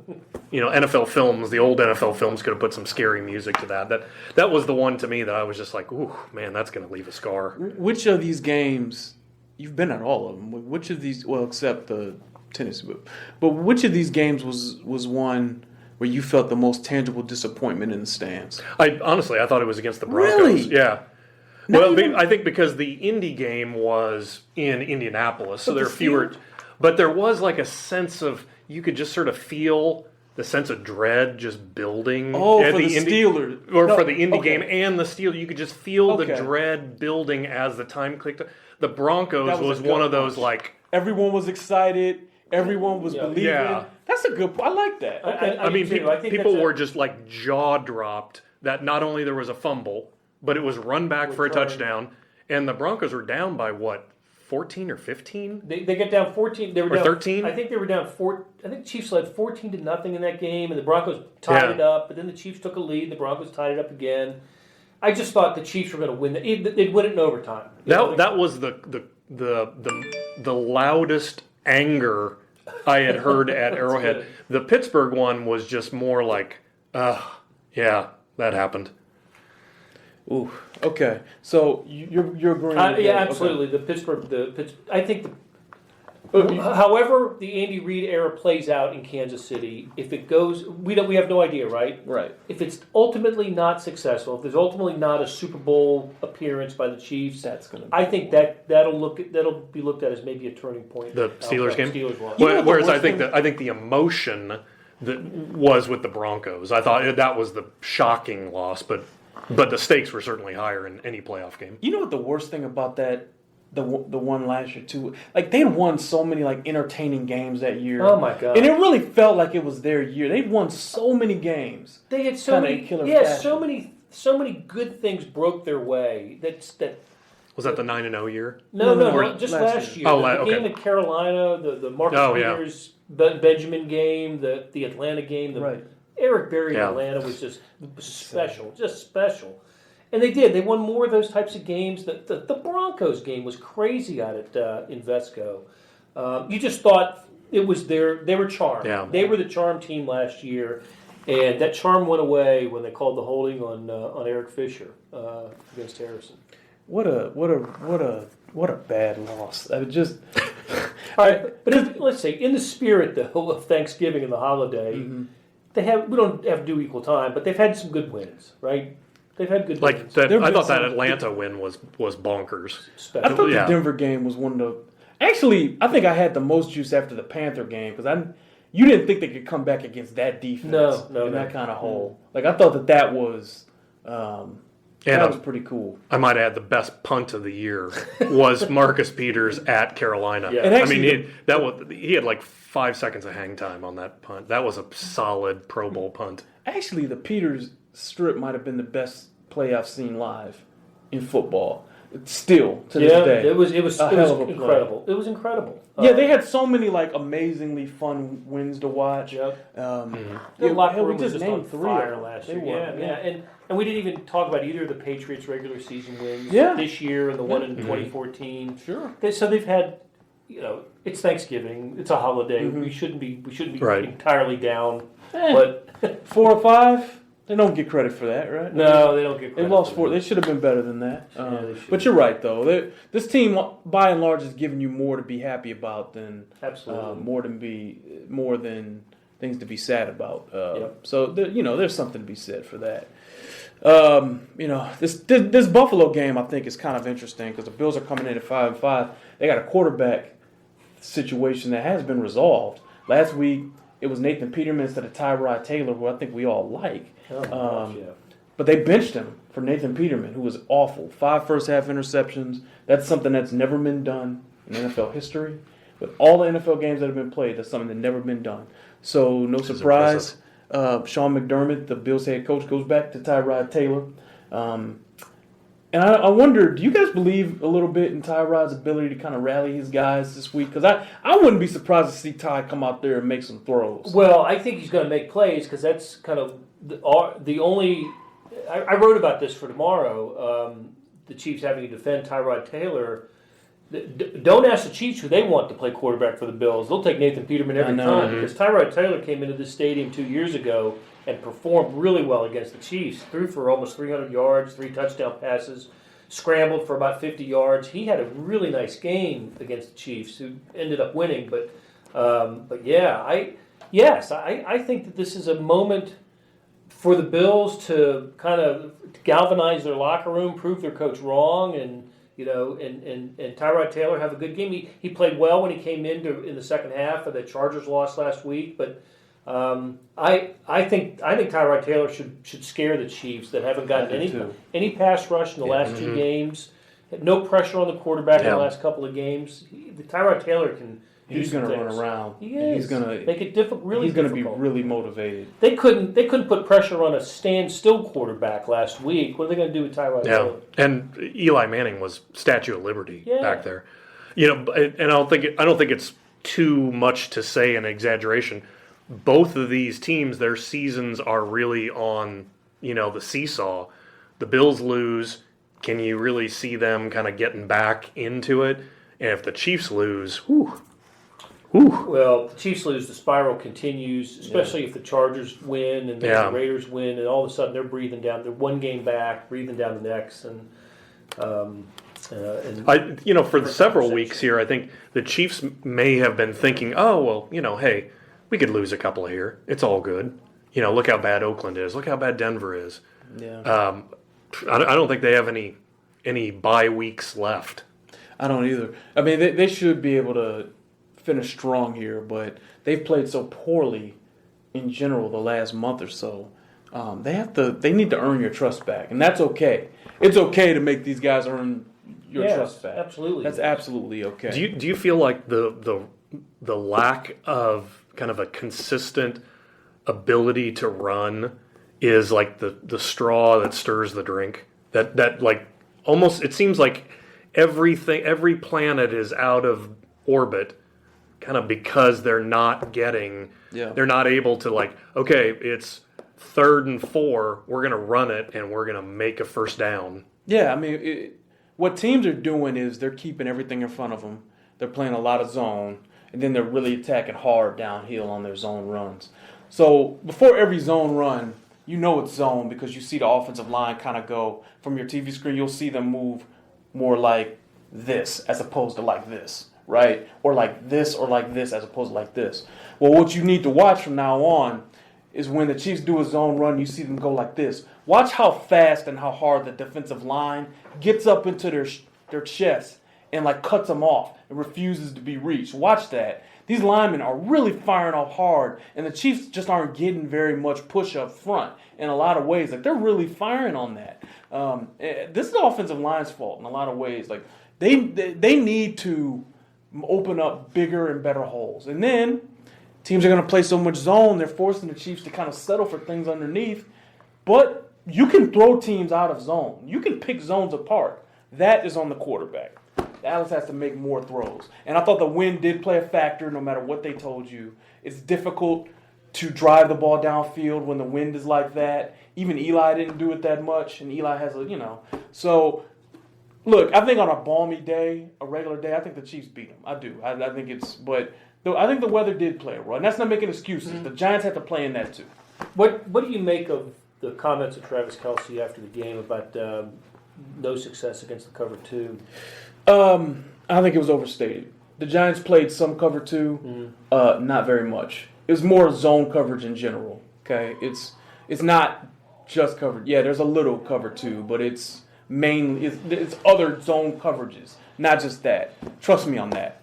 NFL films, the old NFL films could have put some scary music to that. That was the one to me that I was just like, ooh, man, that's going to leave a scar. Which of these games, you've been at all of them, which of these, well, except the Tennessee, but which of these games was one where you felt the most tangible disappointment in the stands? I thought it was against the Broncos. Really? Yeah. Not Well, even- I think because the Indy game was in Indianapolis, so But there are the fewer. field- But there was like a sense of, you could just sort of feel the sense of dread just building. Oh, at for the Steelers. Or No, for the Indy okay. game and the Steelers. You could just feel the Okay. dread building as the time clicked. The Broncos That was was a one gut of those punch. like, Everyone was excited. Everyone was believing. Yeah. That's a good. I like that. Okay. I mean, do too. I think people that's were just like jaw dropped that not only there was a fumble, but it was run back for a Return. touchdown, and the Broncos were down by what, 14 or 15? They get down 14. They were Or down 13? I think they were down 4. I think the Chiefs led 14-0 in that game, and the Broncos tied Yeah. it up. But then the Chiefs took a lead, and the Broncos tied it up again. I just thought the Chiefs were going to win. They'd win it in overtime. That was the loudest anger I had heard at Arrowhead. good. The Pittsburgh one was just more like, yeah, that happened. Ooh. Okay. So you're agreeing? with Yeah, that. absolutely. Okay. The Pittsburgh. I think. However, the Andy Reid era plays out in Kansas City, if it goes, we have no idea, right? Right. If it's ultimately not successful, if there's ultimately not a Super Bowl appearance by the Chiefs, That's gonna. I think that'll be looked at as maybe a turning point. The Steelers game? Steelers loss. You know what the Whereas I worst think thing- I think the emotion that was with the Broncos, I thought that was the shocking loss, but the stakes were certainly higher in any playoff game. You know what the worst thing about that? The one last year too, like they had won so many like entertaining games that year. Oh my God. And it really felt like it was their year. They'd won so many games. They had so Kinda many, killer so fashion. many good things broke their way. That Was that the 9-0 year? no, just last last year. year. Oh, the okay. game in Carolina, the Marcus Oh, yeah. Peters, Benjamin game, the Atlanta game, Right. Eric Berry Yeah. in Atlanta was just special, just special. And they did. They won more of those types of games. The Broncos game was crazy out at Invesco. You just thought it was they were charmed. Yeah. They were the charm team last year, and that charm went away when they called the holding on Eric Fisher against Harrison. What a bad loss. I mean, just All right, but let's say in the spirit though of Thanksgiving and the holiday, we don't have to do equal time, but they've had some good wins, right? They've had good Like games. that, There've I been thought that some- Atlanta win was bonkers. I Special. thought Yeah. the Denver game was one of the. Actually, I think I had the most juice after the Panther game because you didn't think they could come back against that defense No, in no. that kind of hole. Like I thought that was that was pretty cool. I might add the best punt of the year was Marcus Peters at Carolina. Yeah. And I actually, mean, he had like 5 seconds of hang time on that punt. That was a solid Pro Bowl punt. actually, the Peters strip might have been the best play I've seen live in football. Still to this day, it was a hell of a play. incredible. It was incredible. Yeah, they had so many like amazingly fun wins to watch. Yep. Yeah, The locker hell, we room was just on named 3 of fire them. last They year. were, Yeah. And we didn't even talk about either of the Patriots' regular season wins Yeah. this year and the one in 2014. Sure. So they've had, it's Thanksgiving, it's a holiday. Mm-hmm. We shouldn't be Right. entirely down. Eh. But 4 or 5, they don't get credit for that, right? no, they don't get They credit lost for 4. that. They should have been better than that. they should. But you're right, though. This team, by and large, is giving you more to be happy about than Absolutely. more than things to be sad about. Yep. So there's something to be said for that. This Buffalo game I think is kind of interesting because the Bills are coming in at 5-5. They got a quarterback situation that has been resolved. Last week it was Nathan Peterman instead of Tyrod Taylor, who I think we all like. Oh, my gosh, yeah. But they benched him for Nathan Peterman, who was awful. 5 first-half interceptions. That's something that's never been done in NFL history. With all the NFL games that have been played, that's something that's never been done. So no surprise, Sean McDermott, the Bills head coach, goes back to Tyrod Taylor. And I wonder, do you guys believe a little bit in Tyrod's ability to kind of rally his guys this week? Because I wouldn't be surprised to see Ty come out there and make some throws. Well, I think he's going to make plays because that's kind of the only. I wrote about this for tomorrow. The Chiefs having to defend Tyrod Taylor. Don't ask the Chiefs who they want to play quarterback for the Bills. They'll take Nathan Peterman every time because Tyrod Taylor came into this stadium 2 years ago and performed really well against the Chiefs. Threw for almost 300 yards, 3 touchdown passes, scrambled for about 50 yards. He had a really nice game against the Chiefs, who ended up winning. But yeah, I think that this is a moment for the Bills to kind of galvanize their locker room, prove their coach wrong, and Tyrod Taylor have a good game. He played well when he came in the second half of the Chargers loss last week, but I think Tyrod Taylor should scare the Chiefs that haven't gotten any pass rush in the last 2 games. No pressure on the quarterback in the last couple of games. Tyrod Taylor can. He's going to run around. He is. He's going to make it really. He's going to be difficult. really motivated. They couldn't put pressure on a standstill quarterback last week. What are they going to do with Tyrod Taylor? And Eli Manning was Statue of Liberty back there. And I don't think it's too much to say an exaggeration. Both of these teams, their seasons are really on the seesaw. The Bills lose. Can you really see them kind of getting back into it? And if the Chiefs lose, whew. Well, the Chiefs lose, the spiral continues, especially if the Chargers win and then the Raiders win, and all of a sudden they're breathing down. They're 1 game back, breathing down the necks, and for several weeks here, I think the Chiefs may have been thinking, hey, we could lose a couple here. It's all good. Look how bad Oakland is. Look how bad Denver is. Yeah. I don't think they have any bye weeks left. I don't either. I mean, they should be able to finish strong here, but they've played so poorly in general the last month or so. They need to earn your trust back, and that's okay. It's okay to make these guys earn your trust back. Absolutely, that's absolutely okay. Do you feel like the lack of kind of a consistent ability to run is like the straw that stirs the drink? That like almost it seems like every planet is out of orbit. Kind of because they're not able to it's 3rd and 4, we're going to run it and we're going to make a first down. Yeah, I mean, what teams are doing is they're keeping everything in front of them. They're playing a lot of zone, and then they're really attacking hard downhill on their zone runs. So before every zone run, it's zone because you see the offensive line kind of go from your TV screen. You'll see them move more like this as opposed to like this. Right? Or like this as opposed to like this. Well, what you need to watch from now on is when the Chiefs do a zone run, you see them go like this. Watch how fast and how hard the defensive line gets up into their chest and like cuts them off and refuses to be reached. Watch that. These linemen are really firing off hard, and the Chiefs just aren't getting very much push up front in a lot of ways. Like, they're really firing on that. This is the offensive line's fault in a lot of ways. Like, they need to open up bigger and better holes. And then teams are going to play so much zone, they're forcing the Chiefs to kind of settle for things underneath. But you can throw teams out of zone. You can pick zones apart. That is on the quarterback. Dallas has to make more throws. And I thought the wind did play a factor no matter what they told you. It's difficult to drive the ball downfield when the wind is like that. Even Eli didn't do it that much, and Eli has So, look, I think on a balmy day, a regular day, I think the Chiefs beat them. I do. I think I think the weather did play a role. And that's not making excuses. Mm-hmm. The Giants have to play in that too. What do you make of the comments of Travis Kelce after the game about no success against the cover 2? I think it was overstated. The Giants played some cover 2, not very much. It was more zone coverage in general. Okay, it's not just covered. Yeah, there's a little cover 2, but it's mainly it's other zone coverages, not just that. Trust me on that.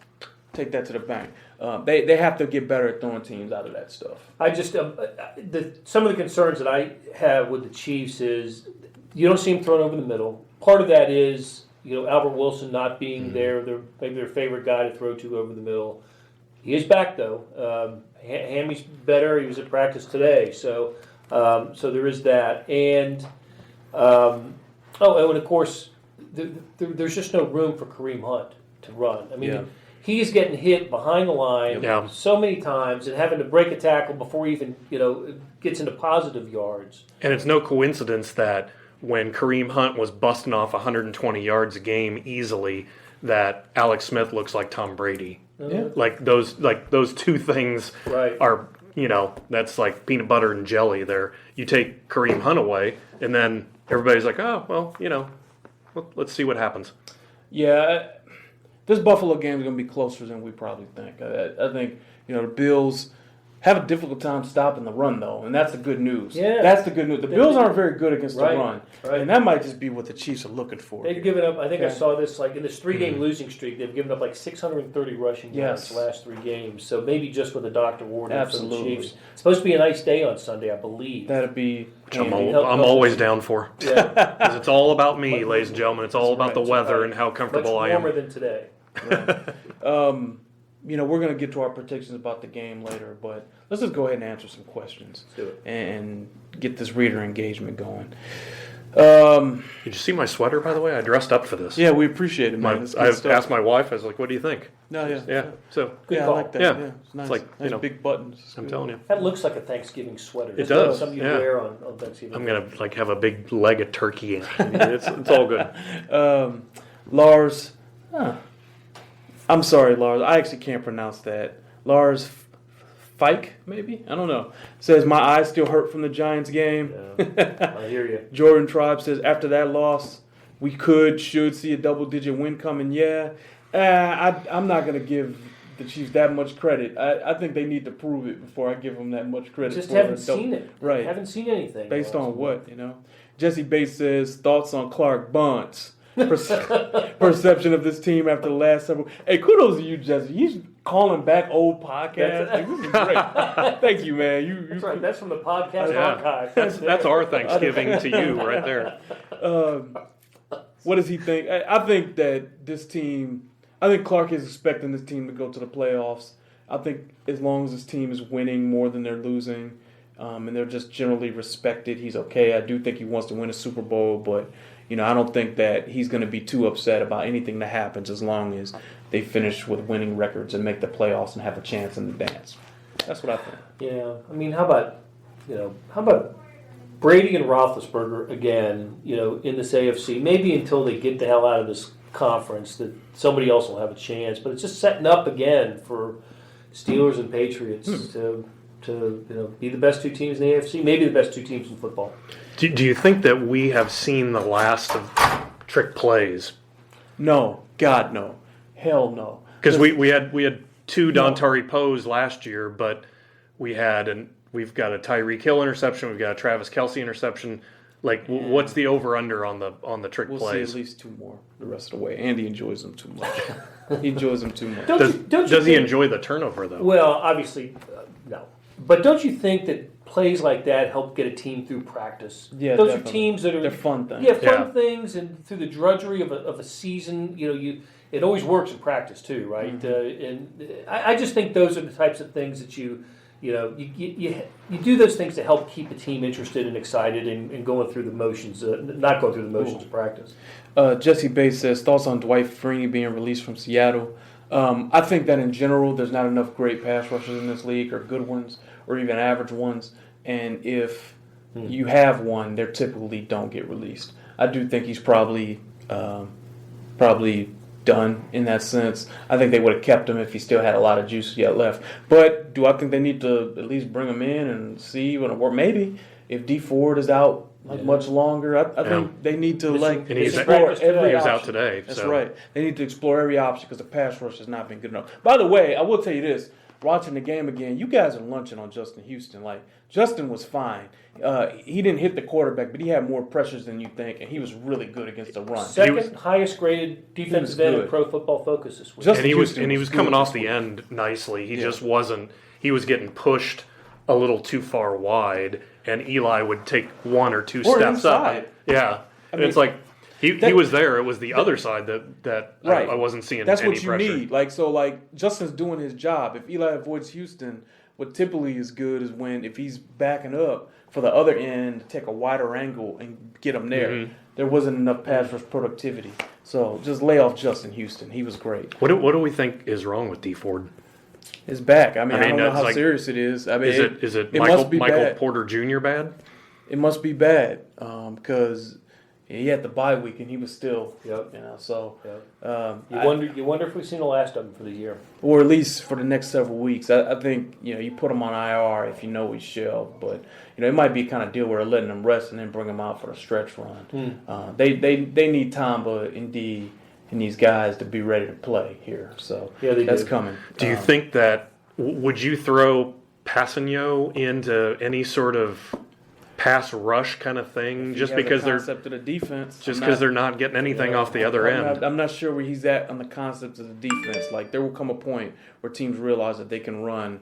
Take that to the bank. They have to get better at throwing teams out of that stuff. I just some of the concerns that I have with the Chiefs is you don't see them thrown over the middle. Part of that is Albert Wilson not being there, maybe their favorite guy to throw to over the middle. He is back though. Hammy's better. He was at practice today, so there is that. And and of course, there's just no room for Kareem Hunt to run. I mean, he's getting hit behind the line so many times and having to break a tackle before he even gets into positive yards. And it's no coincidence that when Kareem Hunt was busting off 120 yards a game easily, that Alex Smith looks like Tom Brady. Yeah. Like those two things are, that's like peanut butter and jelly there. You take Kareem Hunt away, and then everybody's like, oh, well, let's see what happens. Yeah, this Buffalo game is going to be closer than we probably think. I think, the Bills have a difficult time stopping the run, though, and that's the good news. Yeah. That's the good news. The Bills aren't very good against the run, right. And that might just be what the Chiefs are looking for. They've given up, I think I saw this, like in this 3-game losing streak, they've given up like 630 rushing yards the last 3 games. So maybe just with a Dr. Warden for the Chiefs. It's supposed to be a nice day on Sunday, I believe. That'd be I'm always down for. Yeah. Because it's all about me, ladies and gentlemen. It's all about the weather and how comfortable I am. Much warmer than today. We're going to get to our predictions about the game later, but let's just go ahead and answer some questions. Let's do it. And get this reader engagement going. Did you see my sweater, by the way? I dressed up for this. Yeah, we appreciate it, man. I asked my wife, I was like, what do you think? No, yeah. Yeah, so. Good I call. like that. Yeah. It's nice. It's like, nice big buttons. It's I'm good. telling you. That looks like a Thanksgiving sweater. It does, Something you yeah. wear on Thanksgiving. I'm going to have a big leg of turkey. It's all good. Lars, I'm sorry, Lars. I actually can't pronounce that. Lars Fike, maybe? I don't know. Says, my eyes still hurt from the Giants game. Yeah, I hear you. Jordan Tribe says, after that loss, we should see a double-digit win coming. Yeah. I'm not going to give the Chiefs that much credit. I think they need to prove it before I give them that much credit. Just haven't seen it. Right. Haven't seen anything. Based on what, Jesse Bates says, thoughts on Clark Bunt's perception of this team after the last several. Hey, kudos to you, Jesse. He's calling back old podcasts. Like, this is great. Thank you, man. That's right. That's from the podcast archive. That's our Thanksgiving to you right there. What does he think? I think that this team, I think Clark is expecting this team to go to the playoffs. I think as long as this team is winning more than they're losing, and they're just generally respected, he's okay. I do think he wants to win a Super Bowl, but I don't think that he's going to be too upset about anything that happens as long as they finish with winning records and make the playoffs and have a chance in the dance. That's what I think. Yeah, I mean, how about Brady and Roethlisberger again? In this AFC, maybe until they get the hell out of this conference, that somebody else will have a chance. But it's just setting up again for Steelers and Patriots to be the best 2 teams in the AFC, maybe the best 2 teams in football. Do you think that we have seen the last of trick plays? No. God, no. Hell no. Because we had 2 Dontari Poes last year, but we had we've got a Tyreek Hill interception, we've got a Travis Kelce interception. Like, what's the over/under on the trick We'll plays? see at least 2 more the rest of the way. Andy enjoys them too much. He enjoys them too much. Does he enjoy the turnover though? Well, obviously, no. But don't you think that plays like that help get a team through practice? Yeah, those definitely. are teams that are They're fun things. Yeah, fun Yeah. things, and through the drudgery of a season, it always works in practice too, right? And I just think those are the types of things that you do those things to help keep the team interested and excited and going through the motions, not going through the motions of practice. Jesse Bates says, thoughts on Dwight Freeney being released from Seattle. I think that in general, there's not enough great pass rushers in this league, or good ones, or even average ones. And if you have one, they typically don't get released. I do think he's probably done in that sense. I think they would have kept him if he still had a lot of juice yet left. But do I think they need to at least bring him in and see when it works? Maybe if D Ford is out much longer, I think they need to And he's explore every he was option. out today. That's so. right. They need to explore every option because the pass rush has not been good enough. By the way, I will tell you this. Watching the game again, you guys are lunching on Justin Houston. Like, Justin was fine. He didn't hit the quarterback, but he had more pressures than you think, and he was really good against the run. Second highest graded defensive end in good. Pro Football Focus this week. Justin And he was Houston was coming good off this the week. end nicely. He just wasn't. He was getting pushed a little too far wide, and Eli would take 1 or 2 Or steps inside. up. Yeah, and mean, it's like he was there. It was the other side that Right. I wasn't seeing. That's any what you pressure. need. Like Justin's doing his job. If Eli avoids Houston, what typically is good is if he's backing up for the other end to take a wider angle and get him there. Mm-hmm. There wasn't enough pass rush productivity. So just lay off Justin Houston. He was great. What do we think is wrong with D Ford? His back. I don't know that's how like- serious it is. I mean, Is it must Michael be bad. Porter Jr. bad? It must be bad because he had the bye week and he was still, Yep. So Yep. You wonder if we've seen the last of him for the year. or at least for the next several weeks. I think you put him on IR if you know he's shelved, but it might be kind of deal where they're letting him rest and then bring him out for a stretch run. They need Tamba indeed and these guys to be ready to play here. So Yeah, they that's do. coming. Do you think that would you throw Passanio into any sort of pass rush kind of thing just because they're concept of the defense, they're not getting anything off the other end? I'm not sure where he's at on the concepts of the defense. Like there will come a point where teams realize that they can run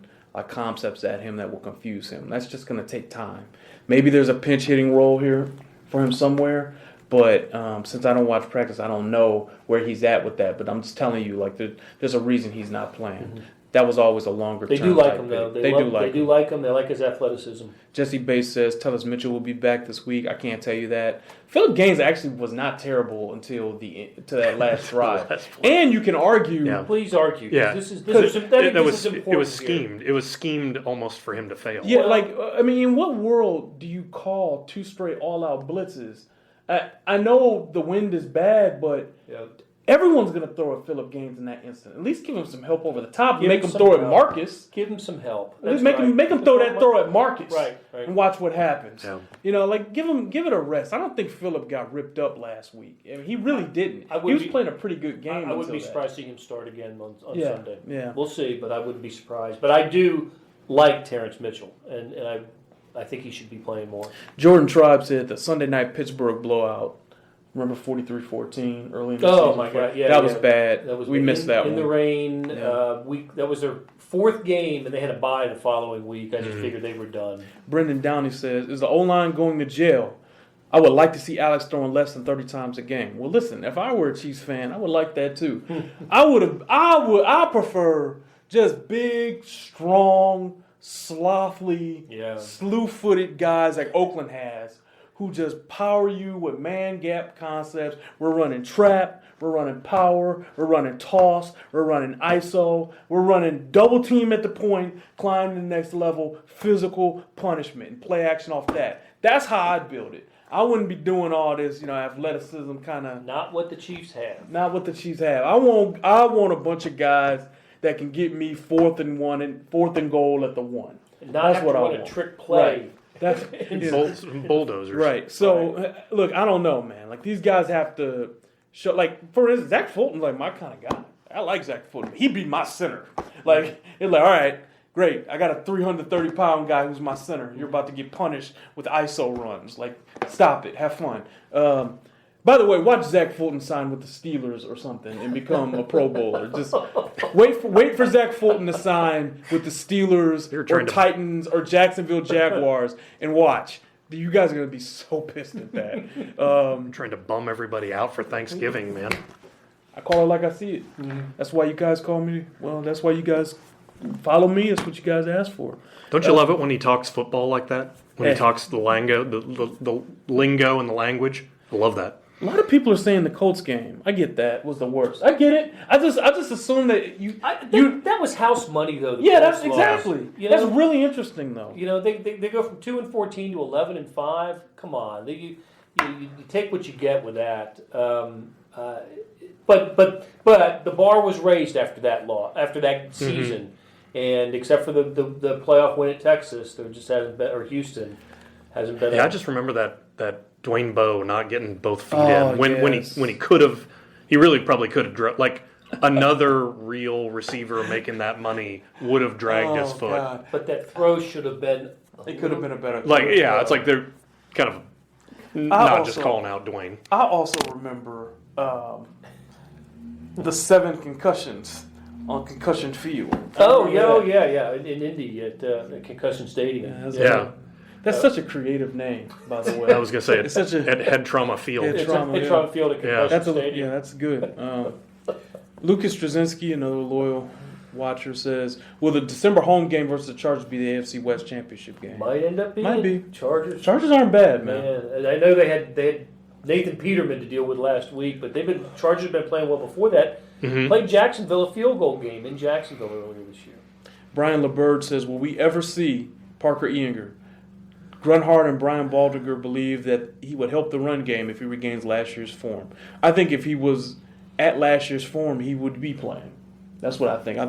concepts at him that will confuse him. That's just going to take time. Maybe there's a pinch hitting role here for him somewhere, but since I don't watch practice, I don't know where he's at with that. But I'm just telling you, there's a reason he's not playing. Mm-hmm. That was always a longer They term. do like type him though. pick. They do like him. They like his athleticism. Jesse Bates says Tellus Mitchell will be back this week. I can't tell you that. Philip Gaines actually was not terrible until to that last drive. And you can argue. Yeah. Please argue. Yeah. This is important. It was here. schemed. It was schemed almost for him to fail. Yeah, in what world do you call 2 straight all-out blitzes? I know the wind is bad, but everyone's going to throw at Philip Gaines in that instant. At least give him some help over the top. Give Make him him some throw at help. Marcus. Give him some help. At least That's make him throw that throw at Marcus. Right. And watch what happens. Yeah. Give it a rest. I don't think Philip got ripped up last week. I mean, he really didn't. He was playing a pretty good game. I wouldn't be until surprised to see him start again on Yeah, Sunday. yeah. We'll see, but I wouldn't be surprised. But I do like Terrence Mitchell, and I think he should be playing more. Jordan Tribe said the Sunday night Pittsburgh blowout. Remember 43-14 early in the season? Oh my God! Yeah, that was bad. We missed that one. in the rain. Yeah. That was their 4th game, and they had a bye the following week. I just figured they were done. Brendan Downey says, "Is the O-line going to jail? I would like to see Alex throwing less than 30 times a game." Well, listen, if I were a Chiefs fan, I would like that too. I prefer just big, strong, slothly, slew-footed guys like Oakland has, who just power you with man gap concepts. We're running trap, we're running power, we're running toss, we're running ISO, we're running double team at the point, climb to the next level, physical punishment, and play action off that. That's how I'd build it. I wouldn't be doing all this, athleticism kind of. Not what the Chiefs have. Not what the Chiefs have. I want a bunch of guys that can get me 4th and 1 and 4th and goal at the 1. And not That's have what to I run a want. trick play. That's Bulldozers. right. So look, I don't know, man. These guys have to show. For instance, Zach Fulton's my kind of guy. I like Zach Fulton. He be my center. It's all right. Great. I got a 330-pound guy who's my center. You're about to get punished with ISO runs. Like, stop it. Have fun. By the way, watch Zach Fulton sign with the Steelers or something and become a Pro Bowler. Just wait for Zach Fulton to sign with the Steelers or Titans or Jacksonville Jaguars and watch. You guys are going to be so pissed at that. I'm trying to bum everybody out for Thanksgiving, man. I call it like I see it. Mm-hmm. That's why you guys call me. Well, that's why you guys follow me. It's what you guys ask for. Don't you love it when he talks football like that? When he talks the lingo, the lingo and the language. I love that. A lot of people are saying the Colts game. I get that was the worst. I get it. I just assume that that was house money though. Yeah, that's exactly. That's really interesting though. They go from 2-14 to 11-5. Come on, you take what you get with that. But the bar was raised after that season, and except for the playoff win at Texas, there just hasn't been, or Houston hasn't been. Yeah, I just remember that Dwayne Bowe not getting both feet in when he could have. He really probably could have like another real receiver making that money would have dragged his foot. God. But that throw should have been. It could have been a better. It's like they're kind of not just calling out Dwayne. I also remember. The 7 concussions on Concussion Field. Yeah. In Indy at Concussion Stadium. Yeah. That's such a creative name, by the way. I was going to say it's such a head trauma field. Head trauma field at Concussion Stadium. Yeah, that's good. Lucas Straczynski, another loyal watcher, says, will the December home game versus the Chargers be the AFC West Championship game? Might end up being. Might be. Chargers aren't bad, man. I know they had Nathan Peterman to deal with last week, but Chargers have been playing well before that. Mm-hmm. Played Jacksonville a field goal game in Jacksonville earlier this year. Brian LeBird says, will we ever see Parker Eanger? Grunhard and Brian Baldinger believe that he would help the run game if he regains last year's form. I think if he was at last year's form, he would be playing. That's what I think. I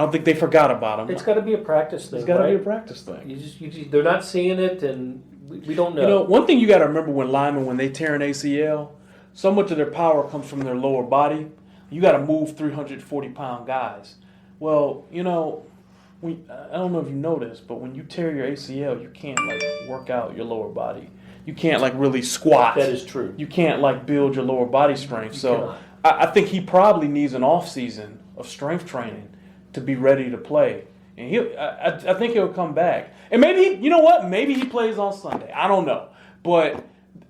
don't think they forgot about him. It's got to be a practice thing. It's got to be a practice thing. They're not seeing it, and we don't know. One thing you got to remember when they tear an ACL, so much of their power comes from their lower body. You got to move 340-pound guys. Well, I don't know if you know this, but when you tear your ACL, you can't work out your lower body. You can't really squat. That is true. You can't build your lower body strength. So I think he probably needs an off season of strength training to be ready to play. And I think he'll come back. And maybe, maybe he plays on Sunday. I don't know. But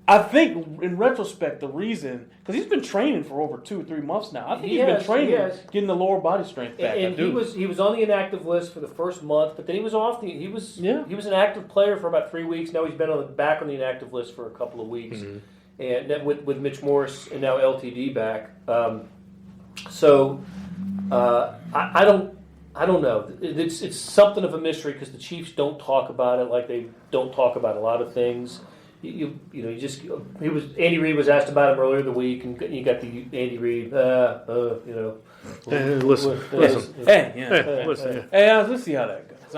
I think, in retrospect, the reason, because he's been training for over 2 or 3 months now. I think he's been training, getting the lower body strength back. And he was on the inactive list for the first month, but then he was off. He was an active player for about 3 weeks. Now he's been back on the inactive list for a couple of weeks, and then with Mitch Morse and now LTD back. I don't know. It's something of a mystery because the Chiefs don't talk about it like they don't talk about a lot of things. Andy Reid was asked about him earlier in the week, and you got the Andy Reid. Listen. Listen. Hey, let's see how that goes.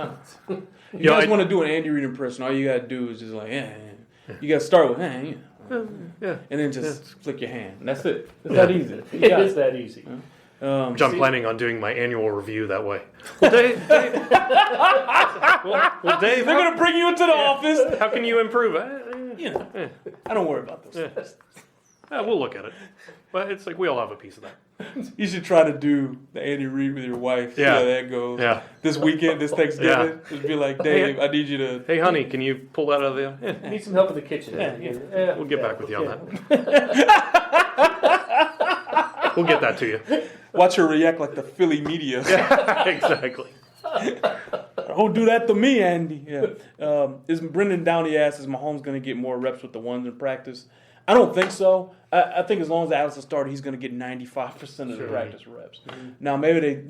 You guys want to do an Andy Reid impression? All you got to do is just You got to start with and then just flick your hand. And that's it. It's that easy. It is that easy. Which I'm planning on doing my annual review that way. Well, Dave, they're going to bring you into the office. How can you improve? I don't worry about this. We'll look at it. But it's like we all have a piece of that. You should try to do the Andy Reid with your wife. See how that goes. Yeah. This weekend, this Thanksgiving, just be like, Dave, I need you to. Hey, honey, can you pull that out of the? I need some help in the kitchen. We'll get back with you on that. We'll get that to you. Watch her react like the Philly media. Yeah, exactly. Don't do that to me, Andy. Yeah. Is Brendan Downey asks, is Mahomes going to get more reps with the ones in practice? I don't think so. I think as long as Allison started, he's going to get 95% of the practice reps. Mm-hmm. Now, maybe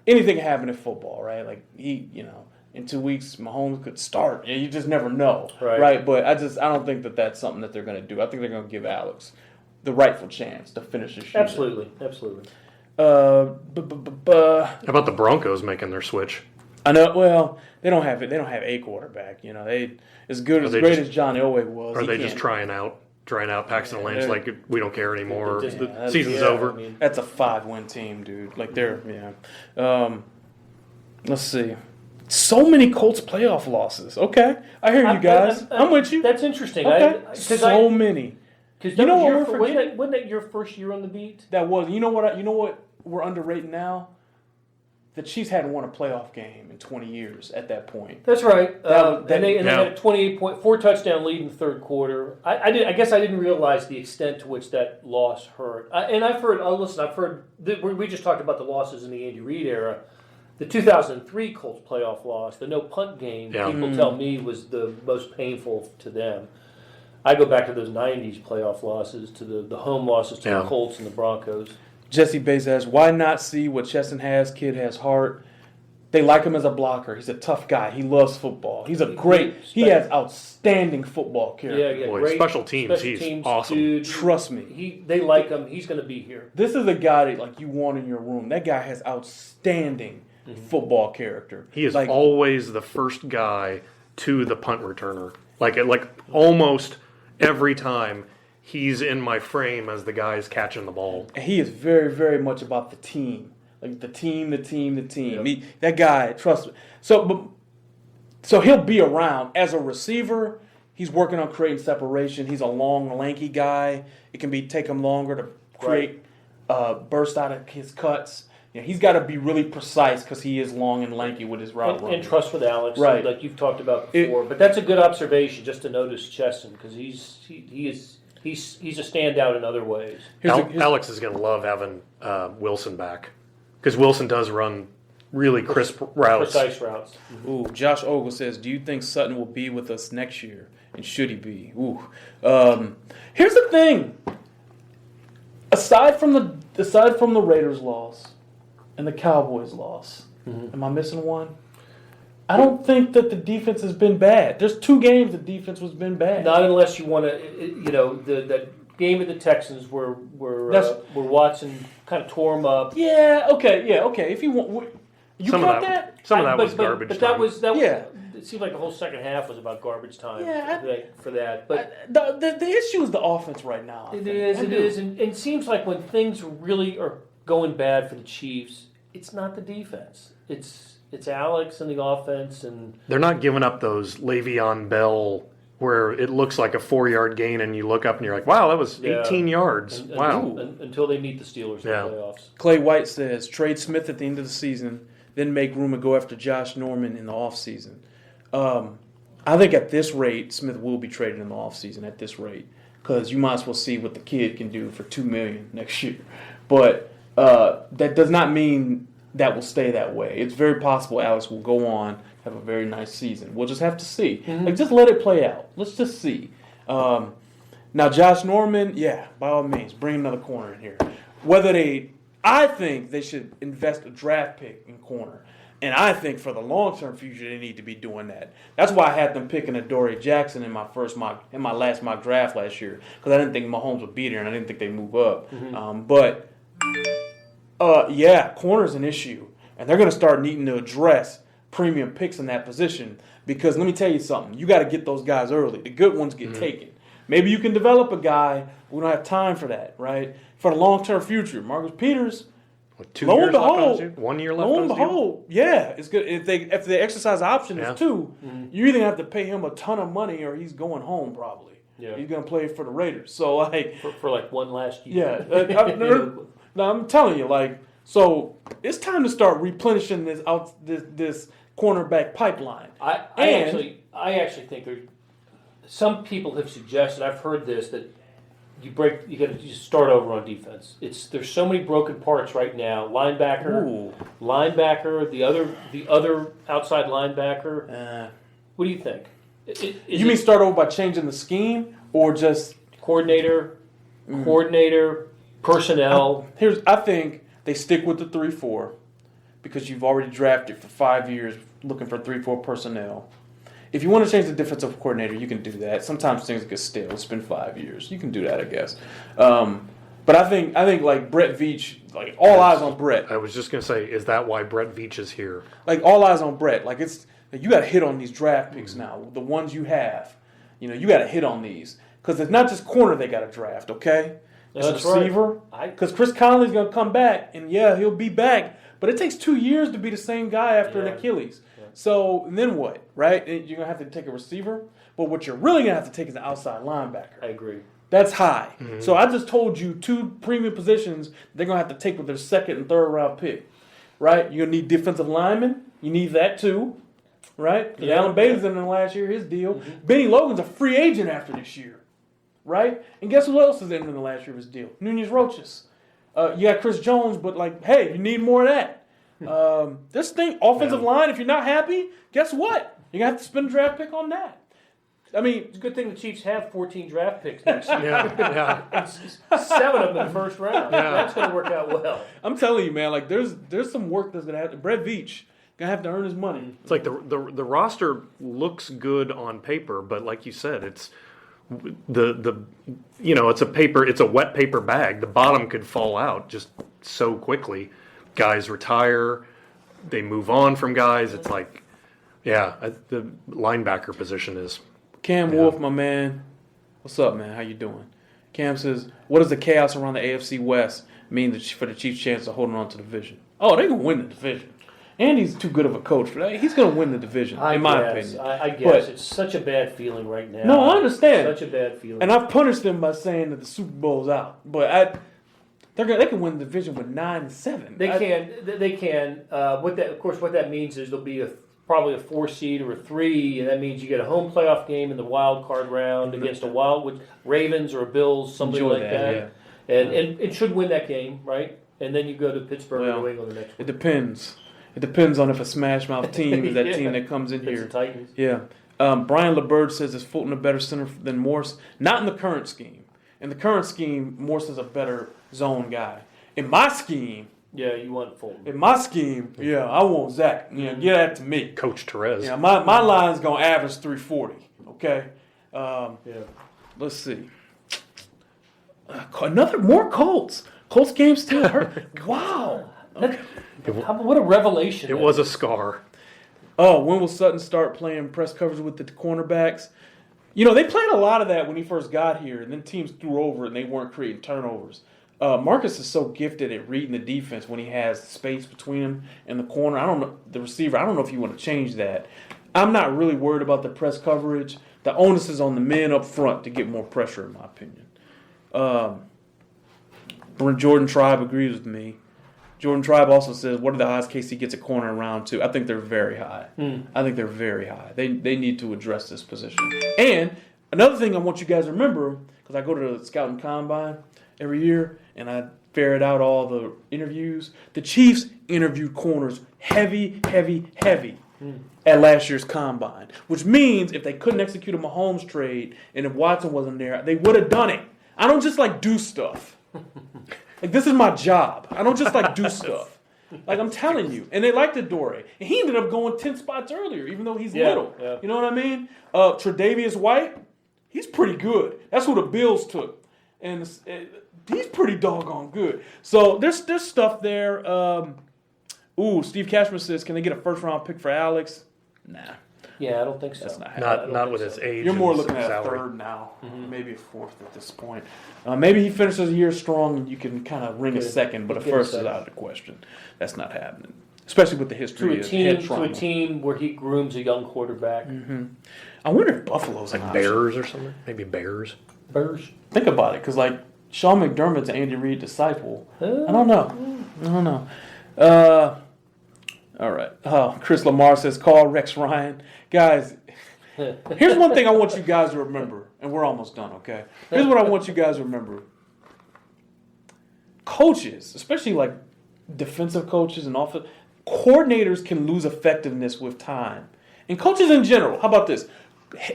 anything can happen in football, right? Like, in 2 weeks, Mahomes could start. You just never know, right? But I don't think that that's something that they're going to do. I think they're going to give Alex the rightful chance to finish the season. Absolutely. How about the Broncos making their switch? I know. Well, they don't have it. They don't have a quarterback. Great as John Elway was. Are they just trying out Paxton Lynch like we don't care anymore? The season's over. That's a 5-win team, dude. Like they're Let's see. So many Colts playoff losses. Okay, I hear you guys. I'm with you. That's interesting. Okay, so many. Because You know what we're wasn't forgetting? that your first year on the beat? That was. You know what we're underrating now? The Chiefs hadn't won a playoff game in 20 years at that point. That's right. That- They had a 28-4 touchdown lead in the third quarter. I guess I didn't realize the extent to which that loss hurt. And I've heard. Listen, I've heard. We just talked about the losses in the Andy Reid era. The 2003 Colts playoff loss, the no punt game, people tell me was the most painful to them. I go back to those 90s playoff losses, to the home losses to the Colts and the Broncos. Jesse Bates asks, why not see what Chesson has? Kid has heart. They like him as a blocker. He's a tough guy. He loves football. He has outstanding football character. Yeah, Boy, great special teams, awesome. dude. Trust me. They like him. He's going to be here. This is a guy that like you want in your room. That guy has outstanding football character. He is like, always the first guy to the punt returner. Like almost every time he's in my frame as the guy's catching the ball. and he is very, very much about the team. Like the team. Yep. That guy, trust me. So he'll be around as a receiver. He's working on creating separation. He's a long, lanky guy. It can take him longer to create burst out of his cuts. Yeah, he's got to be really precise because he is long and lanky with his route running. And trust with Alex, Right. like you've talked about before. But that's a good observation, just to notice Chesson, because he's a standout in other ways. Alex is going to love having Wilson back because Wilson does run really crisp routes. Precise routes. Ooh, Josh Ogle says, do you think Sutton will be with us next year? And should he be? Ooh. Here's the thing. Aside from the Raiders loss and the Cowboys loss, am I missing one? I don't think that the defense has been bad. There's 2 games the defense has been bad. Not unless you want to, that game of the Texans where Watson kind of tore him up. Yeah, okay. If you want, you Some got of that? Some of that was garbage. But that was Yeah. It seemed like the whole second half was about garbage time. Yeah, for that. But The issue is the offense right now. it is, and it seems like when things really are going bad for the Chiefs, it's not the defense. It's Alex and the offense, and They're not giving up those Le'Veon Bell where it looks like a 4-yard gain and you look up and you're like, wow, that was 18 yards. Wow. Until they meet the Steelers in the playoffs. Clay White says, trade Smith at the end of the season, then make room and go after Josh Norman in the offseason. I think at this rate, Smith will be traded in the offseason at this rate because you might as well see what the kid can do for $2 million next year. But that does not mean that will stay that way. It's very possible Alex will go on, have a very nice season. We'll just have to see. Like, just let it play out. Let's just see. Now, Josh Norman, yeah, by all means, bring another corner in here. I think they should invest a draft pick in corner. And I think for the long-term future, they need to be doing that. That's why I had them picking Adoree Jackson in my last mock draft last year, because I didn't think Mahomes would be there, and I didn't think they'd move up. Corner's an issue, and they're going to start needing to address premium picks in that position. Because let me tell you something, you got to get those guys early. The good ones get taken. Maybe you can develop a guy. We don't have time for that, right? For the long-term future, Marcus Peters. 2 lo years and left on behold, his deal? 1 year left lo on and his deal? behold, yeah, it's good. If the exercise option Yeah. is 2, you either have to pay him a ton of money or he's going home probably. Yeah. He's going to play for the Raiders. So like, For like one last year. yeah, I'm telling you, so it's time to start replenishing this cornerback pipeline. I actually think some people have suggested, I've heard this, that you got to start over on defense. There's so many broken parts right now. Linebacker, the other outside linebacker. What do you think? You mean start over by changing the scheme or just coordinator, personnel? I think they stick with the 3-4 because you've already drafted for 5 years looking for 3-4 personnel. If you want to change the defensive coordinator, you can do that. Sometimes things get stale. It's been 5 years. You can do that, I guess. But I think like Brett Veach, like all eyes on Brett. I was just going to say, is that why Brett Veach is here? Like all eyes on Brett. Like you got to hit on these draft picks now. The ones you have, you got to hit on these because it's not just corner they got to draft. Okay, it's That's receiver. Because Chris Conley's going to come back, and yeah, he'll be back. But it takes 2 years to be the same guy after an Achilles. Yeah. So then what, right? You're going to have to take a receiver, but what you're really going to have to take is an outside linebacker. I agree. That's high. So I just told you 2 premium positions they're going to have to take with their 2nd and 3rd round pick, right? You're going to need defensive linemen. You need that too, right? Because Alan Bailey's in there last year, his deal. Benny Logan's a free agent after this year, right? And guess who else is in the last year of his deal? Nunez Roches. You got Chris Jones, but hey, you need more of that. This thing, offensive line, if you're not happy, guess what? You're going to have to spend a draft pick on that. I mean, It's a good thing the Chiefs have 14 draft picks next year. Yeah. And 7 of them in the first round. Yeah. That's going to work out well. I'm telling you, man, there's some work that's going to have to. Brett Veach going to have to earn his money. It's like the roster looks good on paper, but like you said, it's it's a wet paper bag. The bottom could fall out just so quickly. Guys retire, they move on from guys. It's like, the linebacker position is. Cam Wolf, my man. What's up, man? How you doing? Cam says, what does the chaos around the AFC West mean for the Chiefs' chance of holding on to the division? Oh, they're going to win the division. Andy's too good of a coach for that. He's going to win the division, in my opinion. I guess. But it's such a bad feeling right now. No, I understand. Such a bad feeling. And I've punished them by saying that the Super Bowl's out. But they can win the division with 9-7. They can. What that means is there'll be probably a 4 seed or a 3, and that means you get a home playoff game in the wild card round against with Ravens or Bills, somebody like that. Yeah. And it should win that game, right? And then you go to Pittsburgh or New England the next It week. depends. It depends on if a smash mouth team is that team that comes in It's here. the Titans. Yeah. Brian LeBird says, is Fulton a better center than Morse? Not in the current scheme. In the current scheme, Morse is a better zone guy. In my scheme, Yeah, you want Fulton. I want Zach. Get that to me. Coach Therese. Yeah, my line's going to average 340. Okay? Let's see. More Colts. Colts game still hurt. Wow. Okay. What a revelation. It was a scar. Oh, when will Sutton start playing press coverage with the cornerbacks? They played a lot of that when he first got here, and then teams threw over it and they weren't creating turnovers. Marcus is so gifted at reading the defense when he has space between him and the corner. I don't know, the receiver, I don't know if you want to change that. I'm not really worried about the press coverage. The onus is on the men up front to get more pressure, in my opinion. Jordan Tribe agrees with me. Jordan Tribe also says, what are the odds KC gets a corner in round 2? I think they're very high. I think they're very high. They need to address this position. And another thing I want you guys to remember, because I go to the Scouting Combine every year, and I ferret out all the interviews. The Chiefs interviewed corners heavy at last year's Combine, which means if they couldn't execute a Mahomes trade and if Watson wasn't there, they would have done it. I don't just do stuff. This is my job. I don't just do stuff. I'm telling you. And they liked Adore. And he ended up going 10 spots earlier, even though he's little. Yeah. You know what I mean? Tre'Davious White, he's pretty good. That's who the Bills took. And he's pretty doggone good. So there's stuff there. Steve Cashman says, can they get a first-round pick for Alex? Nah. Yeah, I don't think so. That's not happening. Not with his age. You're more and looking at a salary. 3rd now, maybe a 4th at this point. Maybe he finishes the year strong and you can kind of ring a 2nd, but a 1st is out of the question. That's not happening, especially with the history to of head a trauma. team where he grooms a young quarterback. I wonder if Buffalo's an option. Bears or something? Maybe Bears. Bears. Think about it, because Sean McDermott's an Andy Reid disciple. I don't know. All right. Chris Lamar says, call Rex Ryan. Guys, here's one thing I want you guys to remember, and we're almost done, okay? Here's what I want you guys to remember. Coaches, especially defensive coaches and offensive coordinators, can lose effectiveness with time. And coaches in general, how about this?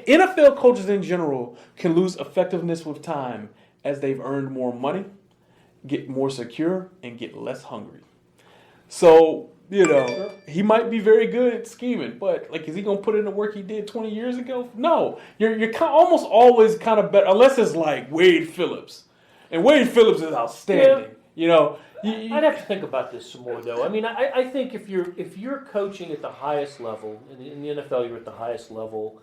NFL coaches in general can lose effectiveness with time as they've earned more money, get more secure, and get less hungry. So, he might be very good at scheming, but is he going to put in the work he did 20 years ago? No. You're almost always kind of better, unless it's Wade Phillips. And Wade Phillips is outstanding. I'd have to think about this some more, though. I mean, I think if you're coaching at the highest level, in the NFL you're at the highest level,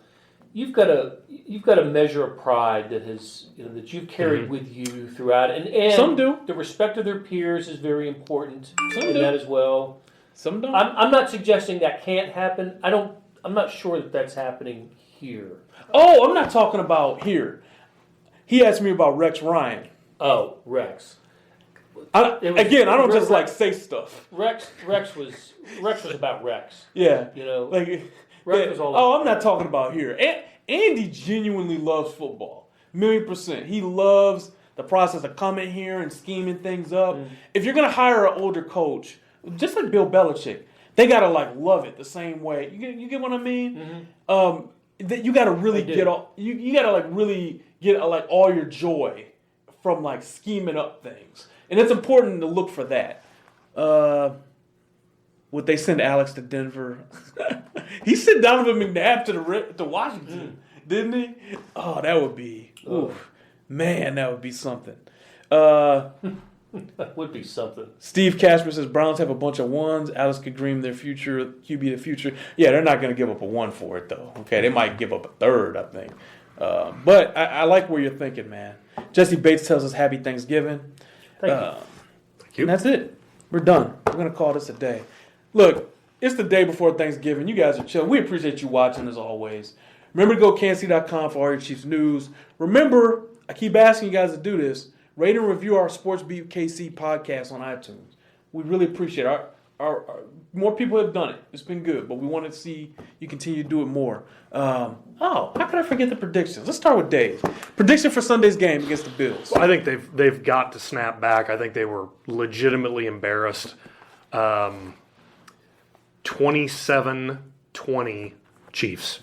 you've got a measure of pride that that you've carried with you throughout, and some do. The respect of their peers is very important Some in do. that as well. Some don't. I'm not suggesting that can't happen. I'm not sure that that's happening here. Oh, I'm not talking about here. He asked me about Rex Ryan. Oh, Rex. I don't just like say stuff. Rex was about Rex. Yeah. You know, Like, Rex was all I'm not talking about here. Andy genuinely loves football. 1,000,000%. He loves the process of coming here and scheming things up. If you're going to hire an older coach, just like Bill Belichick, they got to like love it the same way. You get what I mean? You got to really get all, you got to like really get like all your joy from like scheming up things. And it's important to look for that. Would they send Alex to Denver? He sent Donovan McNabb to Washington, didn't he? Oh, that would be, man, that would be something. That would be something. Steve Casper says Browns have a bunch of ones. Alex could dream their future, QB the future. Yeah, they're not going to give up a one for it, though. Okay, they might give up a third, I think. But I like where you're thinking, man. Jesse Bates tells us Happy Thanksgiving. Thank you. And that's it. We're done. We're going to call this a day. Look, it's the day before Thanksgiving. You guys are chilling. We appreciate you watching as always. Remember to go KNC.com for all your Chiefs news. Remember, I keep asking you guys to do this. Rate and review our Sports Beat KC podcast on iTunes. We really appreciate it. Our more people have done it. It's been good, but we want to see you continue to do it more. How could I forget the predictions? Let's start with Dave. Prediction for Sunday's game against the Bills. I think they've got to snap back. I think they were legitimately embarrassed. 27-20 Chiefs.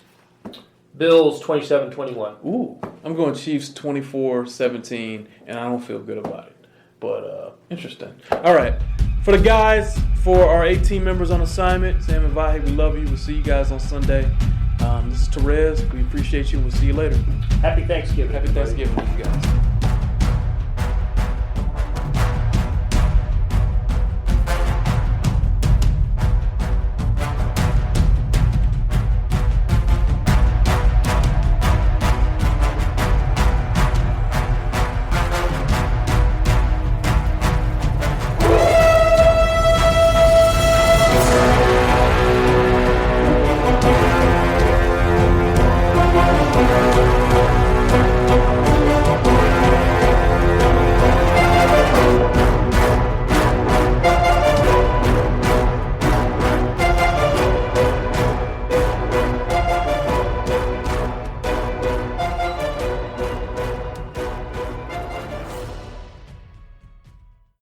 Bills 27-21. Ooh, I'm going Chiefs 24-17, and I don't feel good about it. But interesting. All right. For the guys, for our 18 members on assignment, Sam and Vahe, we love you. We'll see you guys on Sunday. This is Terez. We appreciate you. We'll see you later. Happy Thanksgiving. Happy Thanksgiving to you guys.